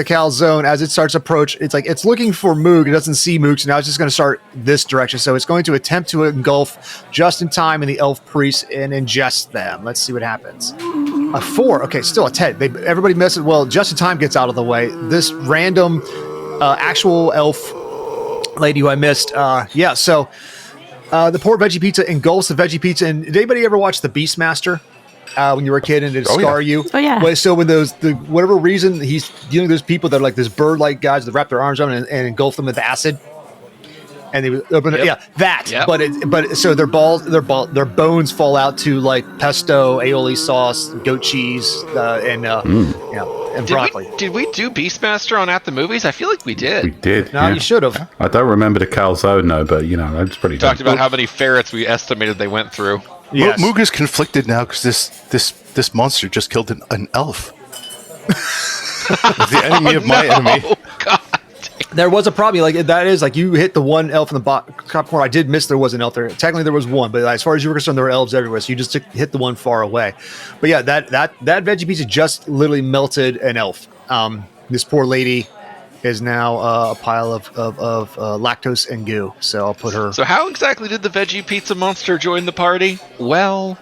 calzone as it starts to approach. It's like it's looking for Moog. It doesn't see Moog, so now it's just going to start this direction. So it's going to attempt to engulf Just in Time and the elf priest and ingest them. Let's see what happens. A 4. Okay, still a 10. Everybody misses. Well, Just in Time gets out of the way. This random actual elf lady who I missed. So the poor veggie pizza engulfs the veggie pizza. And did anybody ever watch The Beastmaster when you were a kid and it scar you? Oh, yeah. Well, so when whatever reason he's dealing with those people that are like this bird-like guys that wrap their arms around and engulf them with acid. And they would open it. Yeah, that. Yep. But so their bones fall out to like pesto, aioli sauce, goat cheese, and broccoli. Did we do Beastmaster on At the Movies? I feel like we did. We did. No, you should have. I don't remember the calzone, though, but, that's pretty Talked dope. about how many ferrets we estimated they went through. Yes. Moog is conflicted now because this monster just killed an elf. The enemy of my enemy. Oh, God. There was a problem. Like that is like you hit the one elf in the top corner. I did miss there was an elf there. Technically there was one, but as far as you were concerned, there were elves everywhere. So you just hit the one far away. But yeah, that veggie pizza just literally melted an elf. This poor lady is now a pile of lactose and goo. So I'll put her. So how exactly did the veggie pizza monster join the party? Well,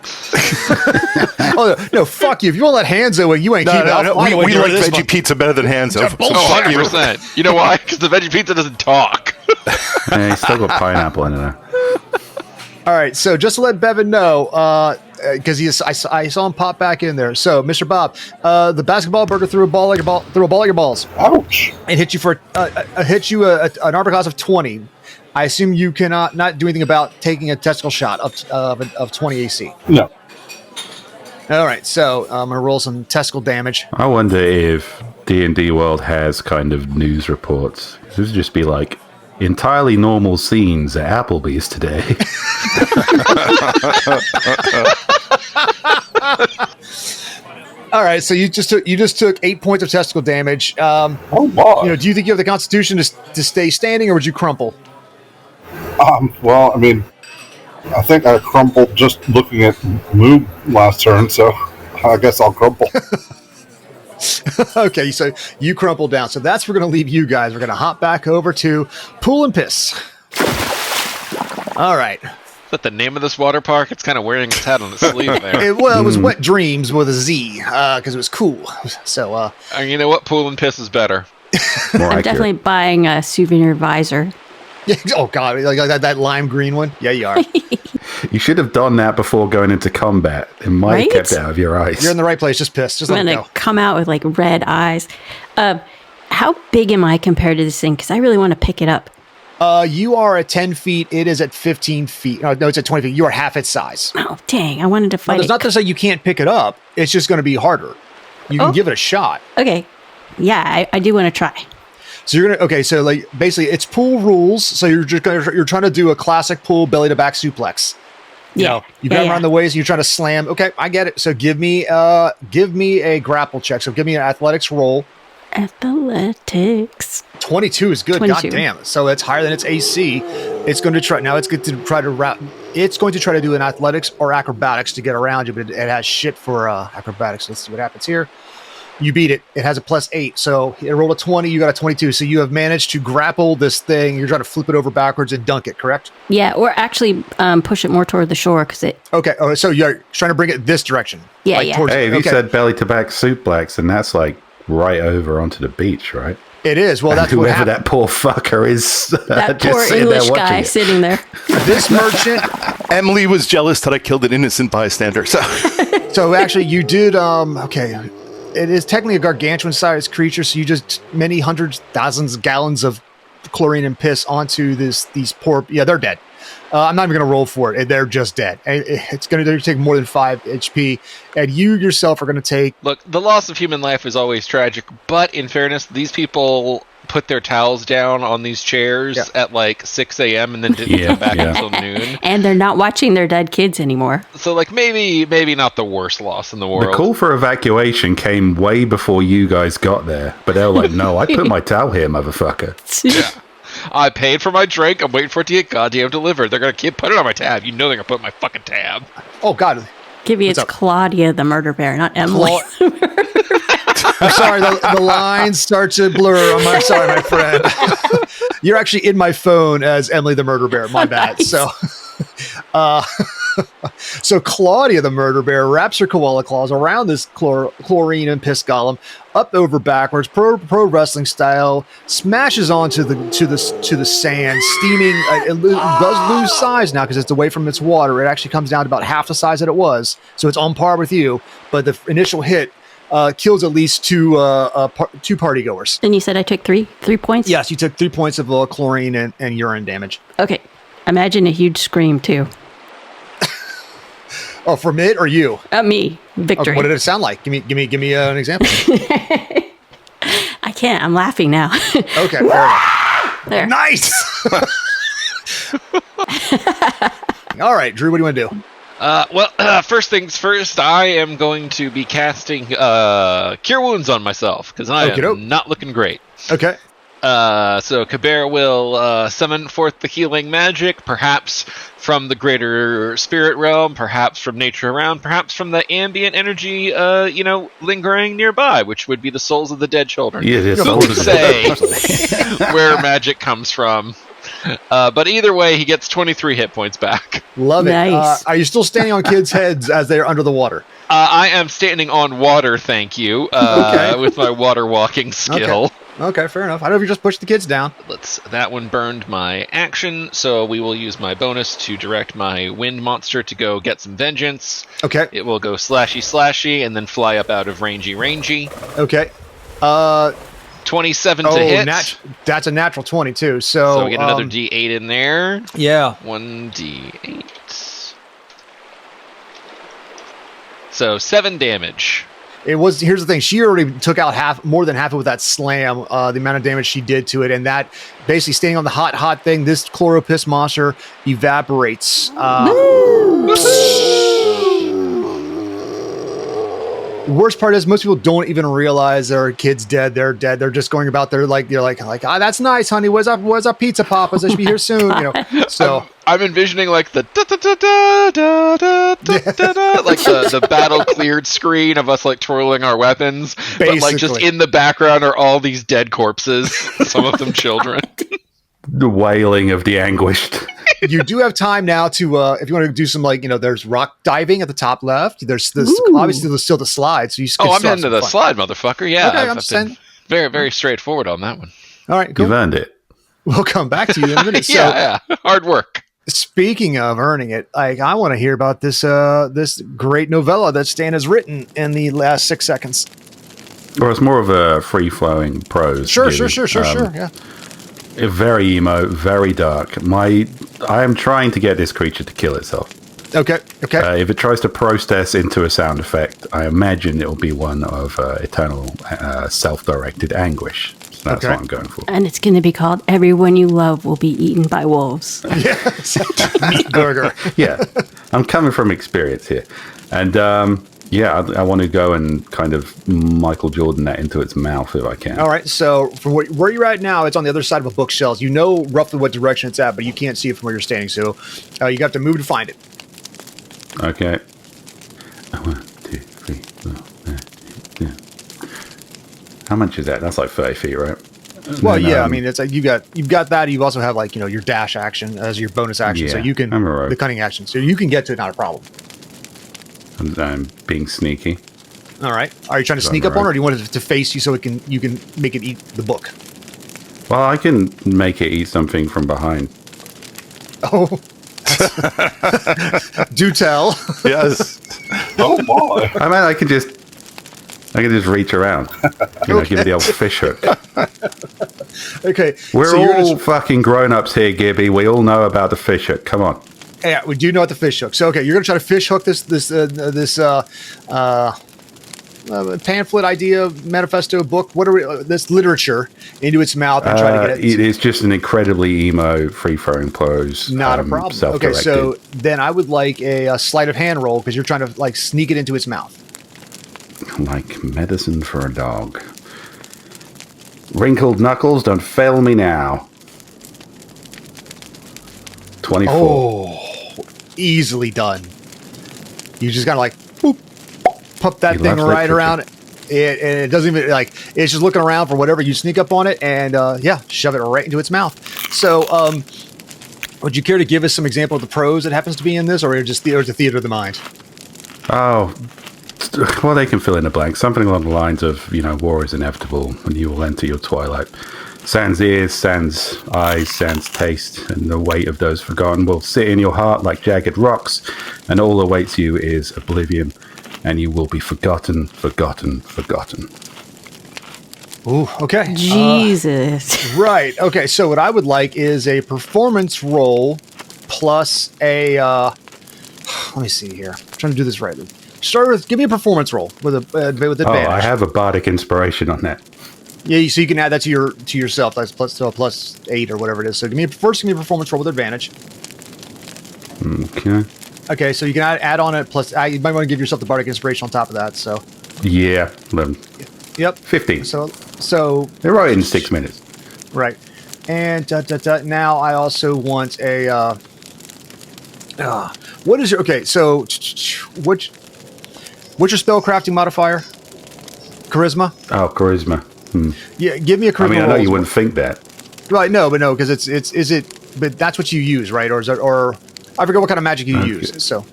Oh no! Fuck you! If you won't let Hanzo in, you ain't keeping up. We like veggie pizza better than Hanzo. So fuck you. 100%. You know why? Because the veggie pizza doesn't talk. Yeah, he's still got pineapple in there. All right, so just to let Bevan know, because I saw him pop back in there. So, Mr. Bob, the basketball burger threw a ball at your balls. Ouch. It hit you an armor class of 20. I assume you cannot not do anything about taking a testicle shot of 20 AC. No. All right, so I'm gonna roll some testicle damage. I wonder if D&D World has kind of news reports. This would just be like, entirely normal scenes at Applebee's today. All right, so you just took 8 points of testicle damage. Oh, my. Do you think you have the constitution to stay standing, or would you crumple? Well, I mean, I think I crumpled just looking at Moog last turn, so I guess I'll crumple. Okay, so you crumple down. So that's we're going to leave you guys. We're going to hop back over to Pool and Piss. All right. Is that the name of this water park? It's kind of wearing its head on its sleeve there. It was Wet Dreams with a Z because it was cool. So, You know what? Pool and Piss is better. More I'm accurate. definitely buying a souvenir visor. Oh god, like that lime green one. Yeah, you are. You should have done that before going into combat. It might Right? have kept it out of your eyes. You're in the right place. Just piss. Just I'm let it gonna go. come out with like red eyes. How big am I compared to this thing? Because I really want to pick it up. You are at 10 feet. It is at 15 feet. No, it's at 20 feet. You are half its size. Oh dang! I wanted to Now, fight that's it. not to say you can't pick it up. It's just going to be harder. You can give it a shot. Okay, yeah, I do want to try. So you're gonna so like basically it's pool rules. So you're trying to do a classic pool belly to back suplex. You know, you got around the waist. You're trying to slam. Okay, I get it. So give me a grapple check. So give me an athletics roll. Athletics. 22 is good. 22. God damn. So it's higher than its AC. It's going to try now. It's going to try to It's going to try to do an athletics or acrobatics to get around you, but it has shit for acrobatics. Let's see what happens here. You beat it. It has a +8. So it rolled a 20. You got a 22. So you have managed to grapple this thing. You're trying to flip it over backwards and dunk it, correct? Yeah, or actually push it more toward the shore because it. Okay. Oh, so you're trying to bring it this direction. Yeah, yeah. towards- Hey, if you okay. said belly to back suplex, and that's like right over onto the beach, right? It is. Well, And that's what whoever happened. that poor fucker is. That just poor sitting there English watching guy it. sitting there. This merchant. Emily was jealous that I killed an innocent bystander. So So actually, you did. Okay, it is technically a gargantuan-sized creature. So you just many hundreds, thousands of gallons of chlorine and piss onto these poor. Yeah, they're dead. I'm not even going to roll for it. They're just dead. It's going to take more than 5 HP, and you yourself are going to take. Look, the loss of human life is always tragic, but in fairness, these people put their towels down on these chairs at like 6 a.m. and then didn't come back until noon. And they're not watching their dead kids anymore. So, like, maybe not the worst loss in the world. The call for evacuation came way before you guys got there, but they were like, "No, I put my towel here, motherfucker." I paid for my drink. I'm waiting for it to get goddamn delivered. They're gonna keep putting it on my tab. You know they're gonna put it on my fucking tab. Oh God. Gibby, it's up? Claudia the murder bear, not Emily. I'm sorry, the lines start to blur. I'm sorry, my friend. You're actually in my phone as Emily the Murder Bear. My bad. Nice. So, so Claudia the Murder Bear wraps her koala claws around this chlorine and piss golem, up over backwards, pro wrestling style, smashes onto the sand, steaming. It does lose size now because it's away from its water. It actually comes down to about half the size that it was, so it's on par with you. But the initial hit kills at least two party goers. And you said I took three points? Yes, you took 3 points of chlorine and urine damage. Okay. Imagine a huge scream, too. Oh, from it or you? Me. Victory. What did it sound like? Give me an example. I can't. I'm laughing now. Okay, fair enough. There. Nice. All right, Drew, what do you want to do? First things first, I am going to be casting Cure Wounds on myself, because I Okey-doke. am not looking great. Okay. So Kabir will summon forth the healing magic, perhaps from the greater spirit realm, perhaps from nature around, perhaps from the ambient energy, lingering nearby, which would be the souls of the dead children. Yeah, it's Who all can the- say where magic comes from? But either way, he gets 23 hit points back. Love it. Nice. Are you still standing on kids' heads as they're under the water? I am standing on water, thank you, Okay. with my water walking skill. Okay, fair enough. I don't know if you just push the kids down. That one burned my action, so we will use my bonus to direct my wind monster to go get some vengeance. Okay. It will go slashy, and then fly up out of rangy. Okay. 27 to hit. That's a natural 22. So, So we get another D8 in there. Yeah. 1D8. So 7 damage. Here's the thing. She already took out more than half of it with that slam, the amount of damage she did to it. And that basically staying on the hot thing, this chloropus monster evaporates. The worst part is most people don't even realize their kid's dead. They're dead. They're just going about their like that's nice, honey. Where's up pizza papas? I should be here soon. So I'm envisioning like the da da da da da da da da da, like the battle cleared screen of us like twirling our weapons, but like just Basically. in the background are all these dead corpses, some of them children. The wailing of the anguished. you do have time now to if you want to do some there's rock diving at the top left. There's this obviously there's still the slide. So you. I'm heading to the slide, motherfucker. Yeah, Okay, I've been very very straightforward on that one. All right, cool. You've earned it. we'll come back to you in a minute. So, yeah, hard work. speaking of earning it, I want to hear about this great novella that Stan has written in the last 6 seconds. Well, it's more of a free-flowing prose. Sure. really. Yeah. Very emo, very dark. I am trying to get this creature to kill itself. Okay. If it tries to process into a sound effect, I imagine it will be one of eternal self-directed anguish. So that's what I'm going for. And it's going to be called Everyone You Love Will Be Eaten by Wolves. Meat burger. Yeah, I'm coming from experience here. And I want to go and kind of Michael Jordan that into its mouth if I can. All right. So from where you're at now, it's on the other side of a bookshelf. You know roughly what direction it's at, but you can't see it from where you're standing. So you have to move to find it. Okay. 1, 2, 3, 4, 5, 6, 7. How much is that? That's like 30 feet, right? Well, then, yeah. I mean, it's like you've got that. You also have like your dash action as your bonus action, so Yeah, you can I'm all right. the cunning action, so you can get to it, not a problem. I'm being sneaky. All right. Are you trying to sneak up on it, or do you want it to face you so you can make it eat the book? Well, I can make it eat something from behind. Oh. Do tell. Yes. Oh boy. I mean, I can just reach around. Give it the old fish hook. Okay. We're so you're all gonna- fucking grown-ups here, Gibby. We all know about the fish hook. Come on. Yeah, we do know what the fish hook. So, okay, you're gonna try to fish hook this pamphlet, idea, manifesto, book, this literature into its mouth and try to get it. It is just an incredibly emo, free-flowing prose. Not a problem. Okay, Self-directed. so then I would like a sleight of hand roll because you're trying to like sneak it into its mouth. Like medicine for a dog. Wrinkled knuckles, don't fail me now. 24. Oh, easily done. You just gotta like boop, pop that He thing loves right literature. around it. And it doesn't even like it's just looking around for whatever you sneak up on it and shove it right into its mouth. So would you care to give us some example of the prose that happens to be in this, or just the theater of the mind? Oh, well, they can fill in the blank. Something along the lines of, war is inevitable and you will enter your twilight. Sans ears, sans eyes, sans taste, and the weight of those forgotten will sit in your heart like jagged rocks, and all awaits you is oblivion, and you will be forgotten. Ooh, okay. Jesus. Right. Okay. So what I would like is a performance roll plus a. Let me see here. I'm trying to do this right. Start with. Give me a performance roll with advantage. Oh, I have a bardic inspiration on that. Yeah. So you can add that to yourself. That's plus 8 or whatever it is. So give me a performance roll with advantage. Okay. Okay. So you can add on it plus. You might want to give yourself the bardic inspiration on top of that. So. Yeah, 11. Yep. 15. So. They're right in 6 minutes. Right. And now I also want a. What is your okay? So what's your spellcrafting modifier? Charisma. Oh, charisma. Yeah, give me a charisma. I mean, I know roll you as wouldn't think that. well. Right? No, because but that's what you use, right? Or is it? Or I forget what kind of magic you use. So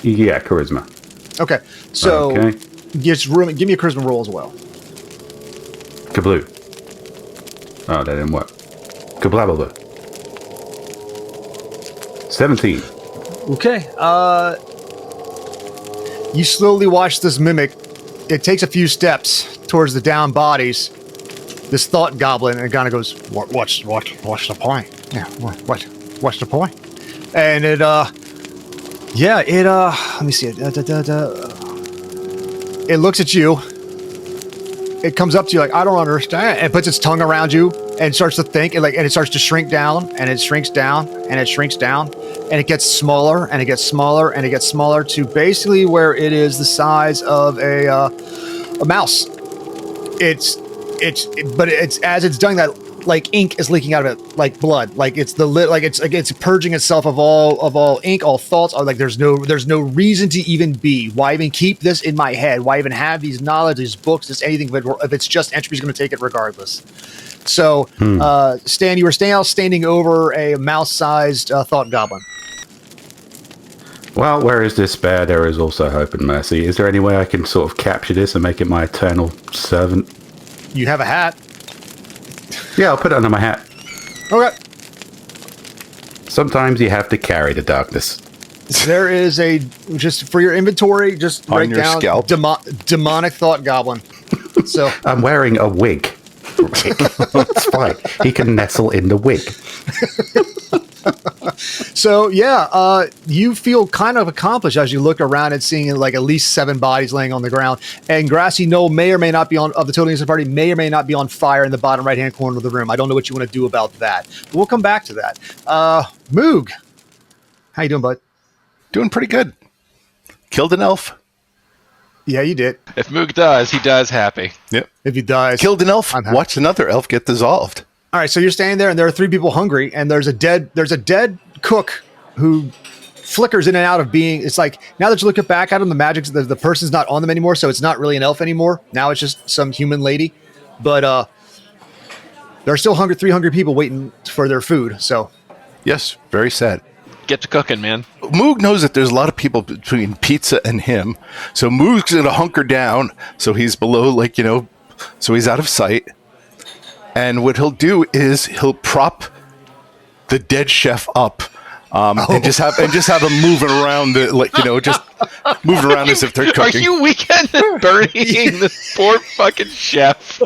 Yeah, charisma. okay. So Okay. give me a charisma roll as well. Kabloo. Oh, that didn't work. Kablabba. 17. Okay. You slowly watch this mimic. It takes a few steps towards the down bodies. This thought goblin, and it kind of goes, "What's the point? Yeah, what's the point?" And it, let me see it. It looks at you. It comes up to you like, "I don't understand." And it puts its tongue around you and starts to think, and it starts to shrink down, and it shrinks down, and it shrinks down, and it gets smaller, and it gets smaller, and it gets smaller to basically where it is the size of a mouse. But as it's doing that, like ink is leaking out of it, like blood, like it's it's purging itself of all ink, all thoughts. Like there's no reason to even be. Why even keep this in my head? Why even have these knowledge, these books, this anything? If it's just entropy's going to take it regardless. So, Stan, you were standing over a mouse-sized thought goblin. Well, where is despair, there is also hope and mercy. Is there any way I can sort of capture this and make it my eternal servant? You have a hat. Yeah, I'll put it under my hat. Okay. Sometimes you have to carry the darkness. There is a, just for your inventory, just On write your down scalp. demonic thought goblin. So I'm wearing a wig. It's fine. He can nestle in the wig. So yeah, you feel kind of accomplished as you look around and seeing like at least 7 bodies laying on the ground. And Grassy Knoll may or may not be on of the Total Innocent Party may or may not be on fire in the bottom right hand corner of the room. I don't know what you want to do about that. But we'll come back to that. Moog, how you doing, bud? Doing pretty good. Killed an elf. Yeah, you did. If Moog dies, he dies happy. Yep. If he dies, Killed an elf. I'm happy. Watched another elf get dissolved. All right, so you're standing there, and there are 3 people hungry, and there's a dead cook who flickers in and out of being. It's like now that you look back at him, the person's not on them anymore, so it's not really an elf anymore. Now it's just some human lady, but there are still 3 hungry people waiting for their food. So Yes, very sad. Get to cooking, man. Moog knows that there's a lot of people between pizza and him. So Moog's going to hunker down. So he's below, so he's out of sight. And what he'll do is he'll prop the dead chef up and just have him moving around, just moving around as if they're Are cooking. you Weekend at Bernieing this poor fucking chef?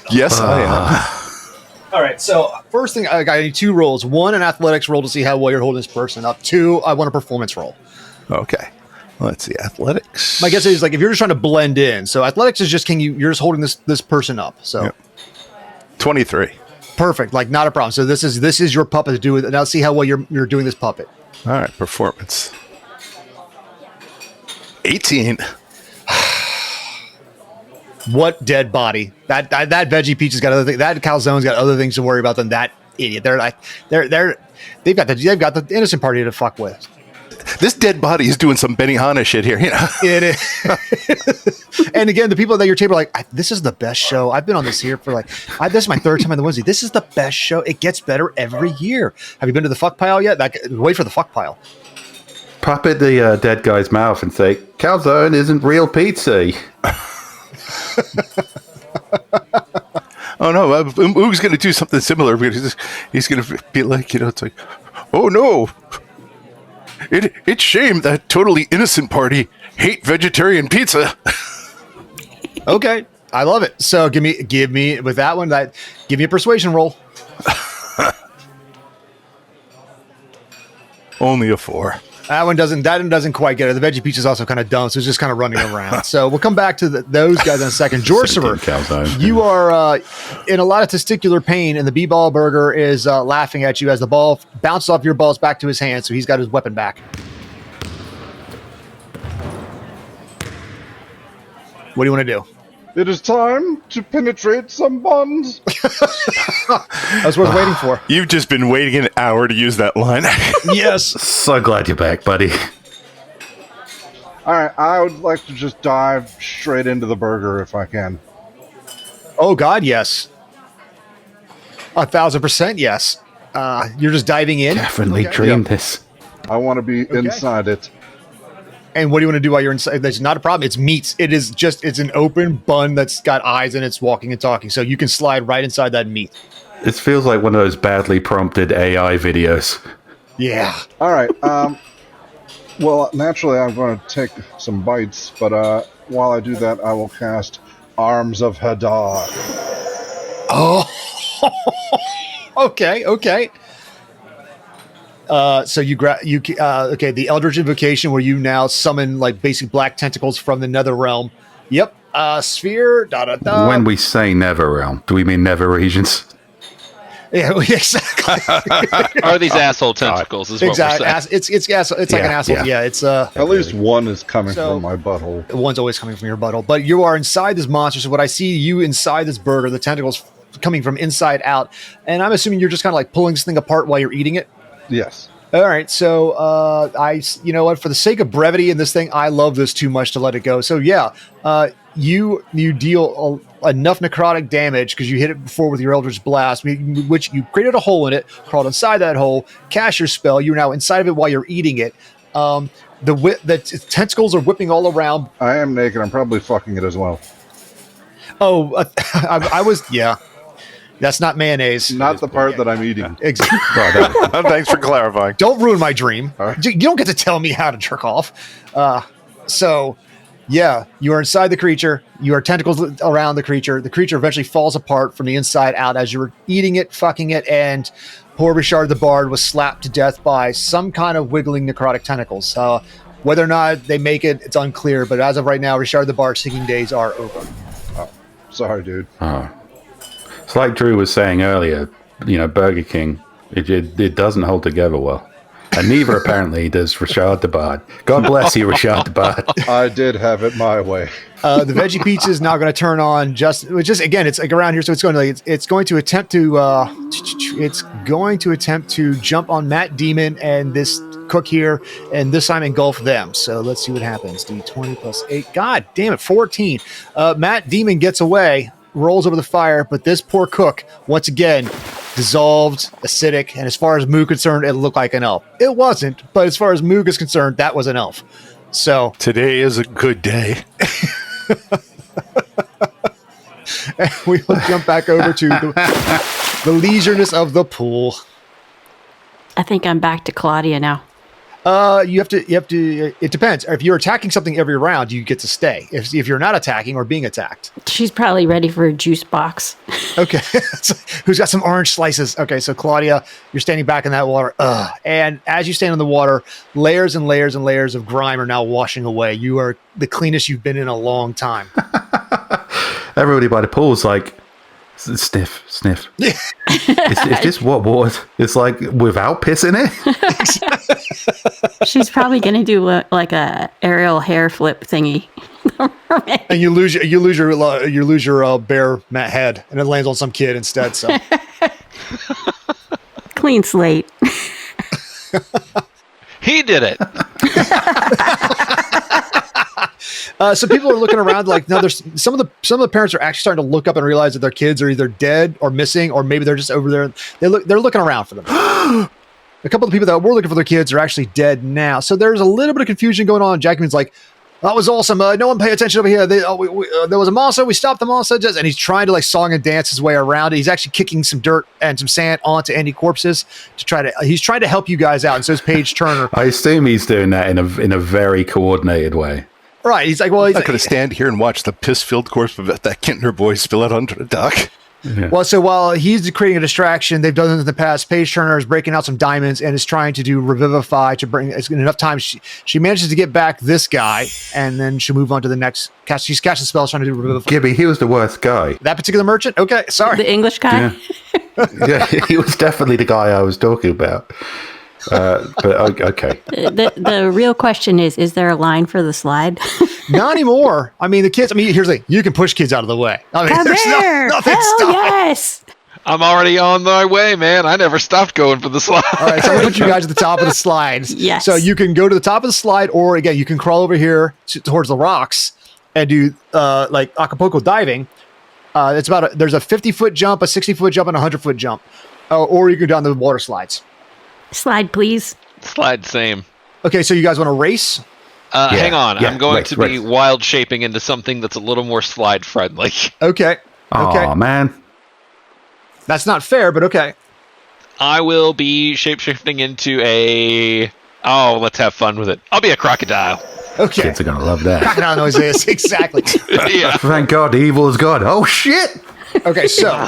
Yes, I am. all right, so first thing, I need 2 rolls. 1, an athletics roll to see how well you're holding this person up. 2, I want a performance roll. Okay. Let's see. Athletics. My guess is like if you're just trying to blend in. So athletics is just you're just holding this person up. So. Yep. 23. Perfect, like not a problem. So this is your puppet to do with. Now see how well you're doing this puppet. All right. Performance. 18. What dead body? That veggie peach has got other things. That calzone's got other things to worry about than that idiot. They've got the innocent party to fuck with. This dead body is doing some Benihana shit here. It is. And again, the people at your table are like, this is the best show. I've been on this here for this is my 3rd time on the Wednesday. This is the best show. It gets better every year. Have you been to the fuck pile yet? Wait for the fuck pile. Pop in the dead guy's mouth and say, calzone isn't real pizza. Oh no, Moog's going to do something similar because he's going to be like, it's like, oh no, it's shame that totally innocent party hate vegetarian pizza. Okay, I love it. So give me with that one. Give me a persuasion roll. Only a 4. That one doesn't quite get it. The veggie peach is also kind of dumb, so it's just kind of running around. So we'll come back to those guys in a second. Jorcerer, you are in a lot of testicular pain, and the B-ball burger is laughing at you as the ball bounces off your balls back to his hand, so he's got his weapon back. What do you want to do? It is time to penetrate some buns. That's what I was waiting for. You've just been waiting an hour to use that line. Yes. So glad you're back, buddy. All right, I would like to just dive straight into the burger if I can. Oh God, yes. 1,000% yes. You're just diving in. Definitely Okay. dreamed this. I want to be inside it. And what do you want to do while you're inside? That's not a problem. It's meat. It's an open bun that's got eyes and it's walking and talking. So you can slide right inside that meat. This feels like one of those badly prompted AI videos. Yeah. All right. Well, naturally, I'm going to take some bites, but while I do that, I will cast Arms of Hadar. Oh. Okay. So okay, the Eldritch Invocation where you now summon like basic black tentacles from the nether realm. Yep. Sphere, When we say Nether Realm, do we mean Nether regions? Yeah, exactly. Are these asshole tentacles? Is what Exactly. we're saying. It's like an asshole. yeah. Yeah, it's At least one is coming So- from my butthole. one's always coming from your butthole. But you are inside this monster. So what I see you inside this burger, the tentacles coming from inside out, and I'm assuming you're just kind of like pulling this thing apart while you're eating it. Yes. All right, so you know what? For the sake of brevity in this thing, I love this too much to let it go. So yeah, you deal enough necrotic damage because you hit it before with your Eldritch Blast, which you created a hole in it, crawled inside that hole, cast your spell. You're now inside of it while you're eating it. The tentacles are whipping all around. I am naked. I'm probably fucking it as well. Oh, I was yeah. That's not mayonnaise. Not the part that I'm eating. Exactly. Thanks for clarifying. Don't ruin my dream. right. You don't get to tell me how to jerk off. Yeah, you are inside the creature. You are tentacles around the creature. The creature eventually falls apart from the inside out as you were eating it, fucking it, and poor Richard the Bard was slapped to death by some kind of wiggling necrotic tentacles. Whether or not they make it, it's unclear. But as of right now, Richard the Bard's singing days are over. Sorry, dude. It's like Drew was saying earlier, Burger King, it doesn't hold together well. And neither apparently does Richard the Bard. God bless you, Richard the Bard. I did have it my way. The veggie pizza is now going to turn on just again, it's like around here, so it's going to attempt to jump on Matt Demon and this cook here, and this time engulf them. So let's see what happens. D20 plus 8. God damn it, 14. Matt Demon gets away, rolls over the fire, but this poor cook, once again, dissolved, acidic, and as far as Moog concerned, it looked like an elf. It wasn't, but as far as Moog is concerned, that was an elf. So Today is a good day. we will jump back over to the leisureness of the pool. I think I'm back to Claudia now. You have to, it depends. If you're attacking something every round, you get to stay. If you're not attacking or being attacked. She's probably ready for a juice box. Okay. Who's got some orange slices? Okay. So Claudia, you're standing back in that water. And as you stand in the water, layers and layers and layers of grime are now washing away. You are the cleanest you've been in a long time. Everybody by the pool is like, sniff. It's just what water? It's like without piss in it? She's probably going to do like a aerial hair flip thingy. And you lose your bear mat head, and it lands on some kid instead. So Clean slate. He did it. So people are looking around like, no, there's some of the parents are actually starting to look up and realize that their kids are either dead or missing, or maybe they're just over there. They're looking around for them. A couple of the people that were looking for their kids are actually dead now. So there's a little bit of confusion going on. Jackman's like, that was awesome. No one pay attention over here. There was a monster. We stopped the monster. And he's trying to like song and dance his way around it. He's actually kicking some dirt and some sand onto any corpses he's trying to help you guys out. And so is Paige Turner. I assume he's doing that in a very coordinated way. Right. He's like, well, I'm not going to stand here and watch the piss-filled corpse of that Kintner boy spill out onto the dock. Yeah. Well, so while he's creating a distraction, they've done this in the past. Paige Turner is breaking out some diamonds and is trying to do revivify to bring enough time. She manages to get back this guy, and then she'll move on to the next cast. She's casting spells trying to do revivify. Gibby, he was the worst guy. That particular merchant? Okay, sorry. The English guy? Yeah, he was definitely the guy I was talking about. But okay. The real question is there a line for the slide? Not anymore. I mean, the kids, here's the thing. You can push kids out of the way. I mean, Come there's here! nothing Hell stopping. yes! I'm already on my way, man. I never stopped going for the slide. All right, so I'm going to put you guys at the top of the slides. Yes. So you can go to the top of the slide, or again, you can crawl over here towards the rocks and do like Acapulco diving. It's there's a 50-foot jump, a 60-foot jump, and a 100-foot jump. Or you go down the water slides. Slide, please. Slide same. Okay, so you guys want to race? Hang on. yeah, I'm going race, to be race. wild shaping into something that's a little more slide friendly. Okay. Okay. Oh man. That's not fair, but okay. I will be shapeshifting into let's have fun with it. I'll be a crocodile. Okay. Kids are gonna love that. Crocodile noises, exactly. Yeah. Thank God evil is God. Oh shit! Okay, so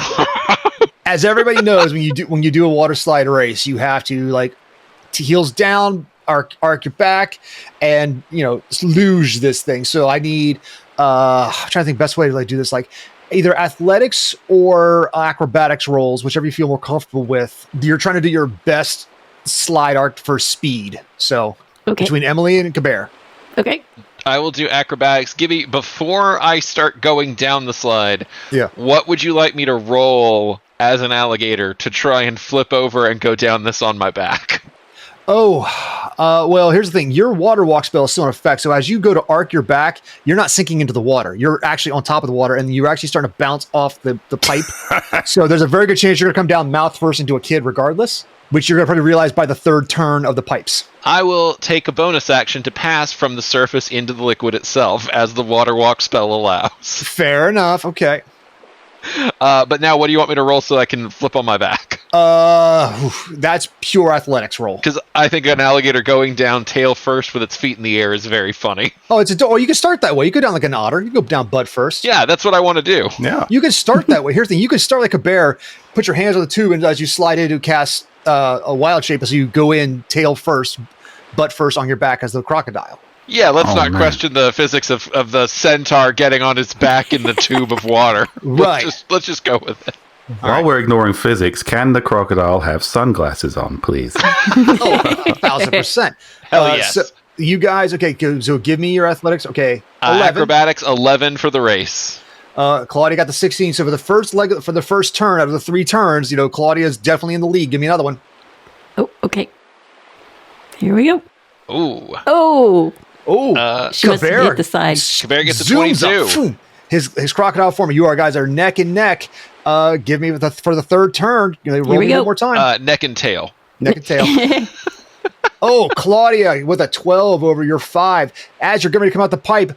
as everybody knows, when you do a water slide race, you have to like heels down, arc your back, and luge this thing. So I need I'm trying to think best way to like do this, like either athletics or acrobatics rolls, whichever you feel more comfortable with. You're trying to do your best slide arc for speed. So Okay. between Emily and Kabir. Okay. I will do acrobatics. Gibby, before I start going down the slide, Yeah. what would you like me to roll as an alligator to try and flip over and go down this on my back? Well, here's the thing. Your water walk spell is still in effect. So as you go to arc your back, you're not sinking into the water. You're actually on top of the water, and you're actually starting to bounce off the pipe. So there's a very good chance you're going to come down mouth first into a kid regardless, which you're going to probably realize by the third turn of the pipes. I will take a bonus action to pass from the surface into the liquid itself, as the water walk spell allows. Fair enough. Okay. But now, what do you want me to roll so I can flip on my back? That's pure athletics roll. Because I think an alligator going down tail first with its feet in the air is very funny. Oh, you can start that way. You go down like an otter. You go down butt first. Yeah, that's what I want to do. Yeah. You can start that way. Here's the thing. You can start like a bear, put your hands on the tube, and as you slide in to cast a wild shape, as you go in tail first, butt first on your back as the crocodile. Yeah, let's not man. question the physics of the centaur getting on his back in the tube of water. Right. Let's just go with it. While we're ignoring physics, can the crocodile have sunglasses on, please? 1,000%. Hell yes. So you guys, okay, so give me your athletics. Okay, 11. Acrobatics 11 for the race. Claudia got the 16. So for the first leg, for the first turn out of the 3 turns, Claudia's definitely in the lead. Give me another one. Oh, okay. Here we go. Ooh. Oh, Oh, she must have hit the side. Kabir gets a zooms 22. up. Boom. His crocodile form. You guys are neck and neck. Give me for the third turn. Roll we me go. one more time. Neck and tail. Neck and tail. Oh, Claudia with a 12 over your 5. As you're getting ready to come out the pipe,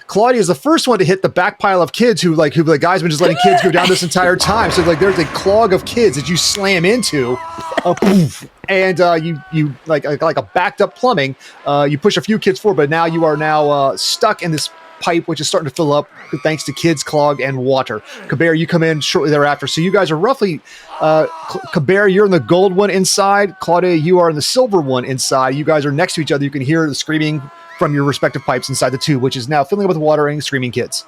Claudia is the first one to hit the back pile of kids who the guy's been just letting kids go down this entire time. So there's a clog of kids that you slam into, poof, and you like a backed up plumbing. You push a few kids forward, but now you are stuck in this pipe, which is starting to fill up thanks to kids, clog, and water. Kabir, you come in shortly thereafter. So you guys are roughly, Kabir, you're in the gold one inside. Claudia, you are in the silver one inside. You guys are next to each other. You can hear the screaming from your respective pipes inside the tube, which is now filling up with water and screaming kids.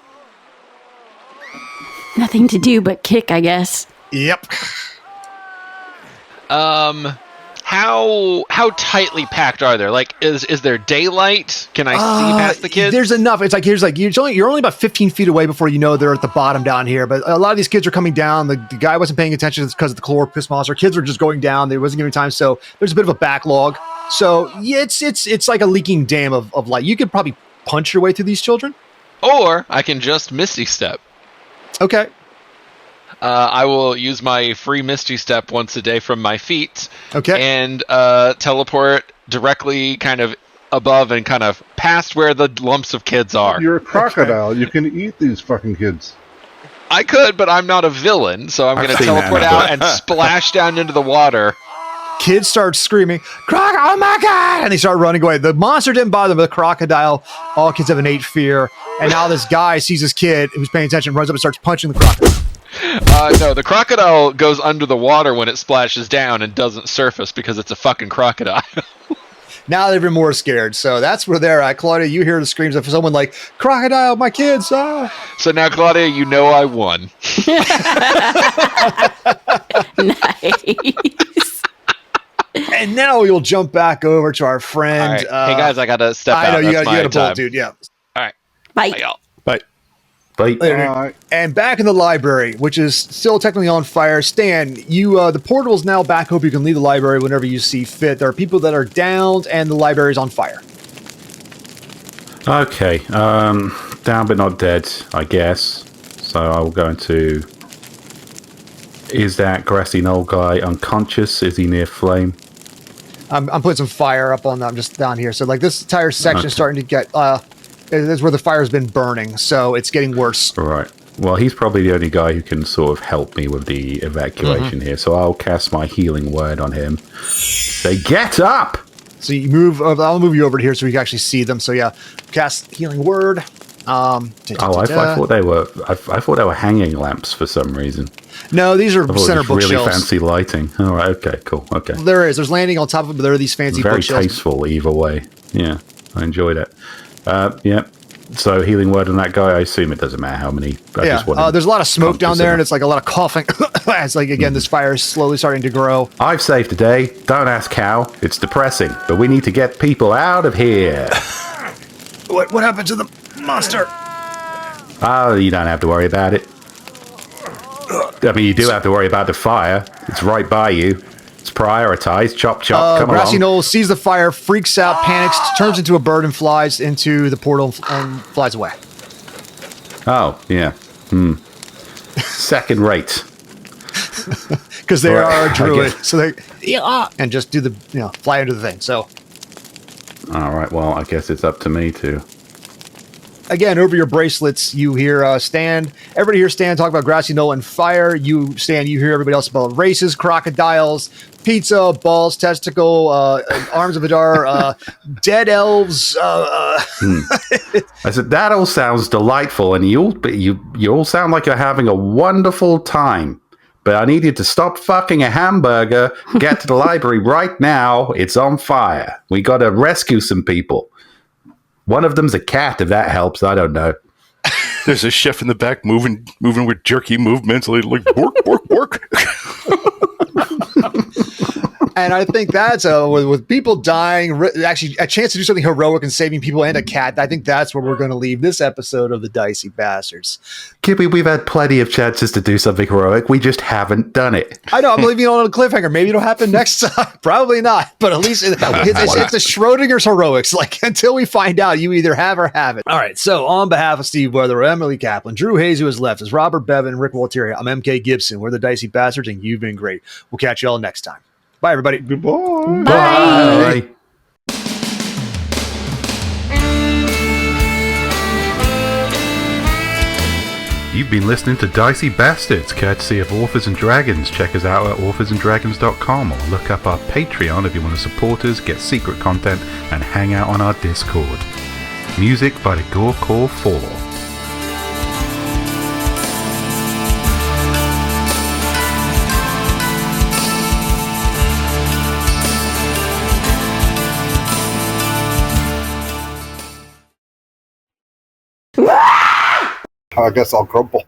Nothing to do but kick, I guess. Yep. How tightly packed are there? Like, is there daylight? Can I see past the kids? There's enough. It's like you're only about 15 feet away before you know they're at the bottom down here. But a lot of these kids are coming down. The guy wasn't paying attention because of the chloroplast monster. Kids were just going down. They wasn't giving time. So there's a bit of a backlog. So yeah, it's like a leaking dam of light. You could probably punch your way through these children. Or I can just Misty Step. Okay. I will use my free Misty Step once a day from my feet. Okay. And teleport directly kind of above and kind of past where the lumps of kids are. You're a crocodile. You can eat these fucking kids. I could, but I'm not a villain, so I'm going to seen that teleport in a out book. and splash down into the water. Kids start screaming, "Oh my god!" and they start running away. The monster didn't bother them, but the crocodile, all kids have innate fear. And now this guy sees his kid who's paying attention, runs up and starts punching the crocodile. No, the crocodile goes under the water when it splashes down and doesn't surface because it's a fucking crocodile. Now they're even more scared. So that's where they're at. Claudia, you hear the screams of someone like, "Crocodile, my kids!" Ah. So now, Claudia, you know I won. Nice. And now you'll jump back over to our friend. All right. Hey, guys, I got to step out. I know you That's got my to time. bolt, dude. Yeah. All right. Bye. Bye, y'all. Bye. But Later. And back in the library, which is still technically on fire. Stan, the portal is now back open. You can leave the library whenever you see fit. There are people that are downed, and the library is on fire. okay, down but not dead, I guess. So I will go into. Is that grassy knoll guy unconscious? Is he near flame? I'm putting some fire up on them just down here. So like this entire section is starting to get is where the fire's been burning, so it's getting worse. Right. Well, he's probably the only guy who can sort of help me with the evacuation here. So I'll cast my healing word on him. Say, get up! So you move. I'll move you over to here so we can actually see them. So yeah, cast healing word. I thought they were. I thought they were hanging lamps for some reason. No, these are I thought it was center just really bookshelves. fancy lighting. All right. Okay. Cool. Okay. There's landing on top of it, but there are these fancy Very bookshelves. tasteful either way. Yeah, I enjoyed it. Yeah. So healing word on that guy. I assume it doesn't matter how many. There's a lot of smoke down there, and it. it's like a lot of coughing. It's like again, this fire is slowly starting to grow. I've saved the day. Don't ask how. It's depressing, but we need to get people out of here. What happened to the monster? Oh, you don't have to worry about it. I mean, you do have to worry about the fire. It's right by you. It's prioritized. Chop, chop. Come Grassy along. Knoll sees the fire, freaks out, panics, turns into a bird, and flies into the portal and flies away. Oh, yeah. Second rate. Because they Right, are a I druid, guess. so and just do the fly into the thing. So All right. Well, I guess it's up to me to again, over your bracelets, you hear everybody hear Stan talk about grassy knoll and fire. You hear everybody else about races, crocodiles, pizza, balls, testicle, arms of Adar, dead elves. I said, that all sounds delightful, and you all sound like you're having a wonderful time. But I need you to stop fucking a hamburger, get to the library right now. It's on fire. We got to rescue some people. One of them's a cat, if that helps. I don't know. There's a chef in the back moving with jerky movements, like work. And I think that's with people dying, actually a chance to do something heroic and saving people and a cat. I think that's where we're going to leave this episode of the Dicey Bastards. Kippy, we've had plenty of chances to do something heroic. We just haven't done it. I know, I'm leaving it on a cliffhanger. Maybe it'll happen next time. Probably not, but at least it's a Schrodinger's heroics. Like, until we find out, you either have or haven't. All right, so on behalf of Steve Weather, Emily Kaplan, Drew Hayes, who has left, is Robert Bevan, Rick Waltieri. I'm MK Gibson. We're the Dicey Bastards, and you've been great. We'll catch you all next time. Bye, everybody. Goodbye. Bye. You've been listening to Dicey Bastards, courtesy of Authors and Dragons. Check us out at authorsanddragons.com or look up our Patreon if you want to support us, get secret content, and hang out on our Discord. Music by the Gorecore 4. I guess I'll crumple.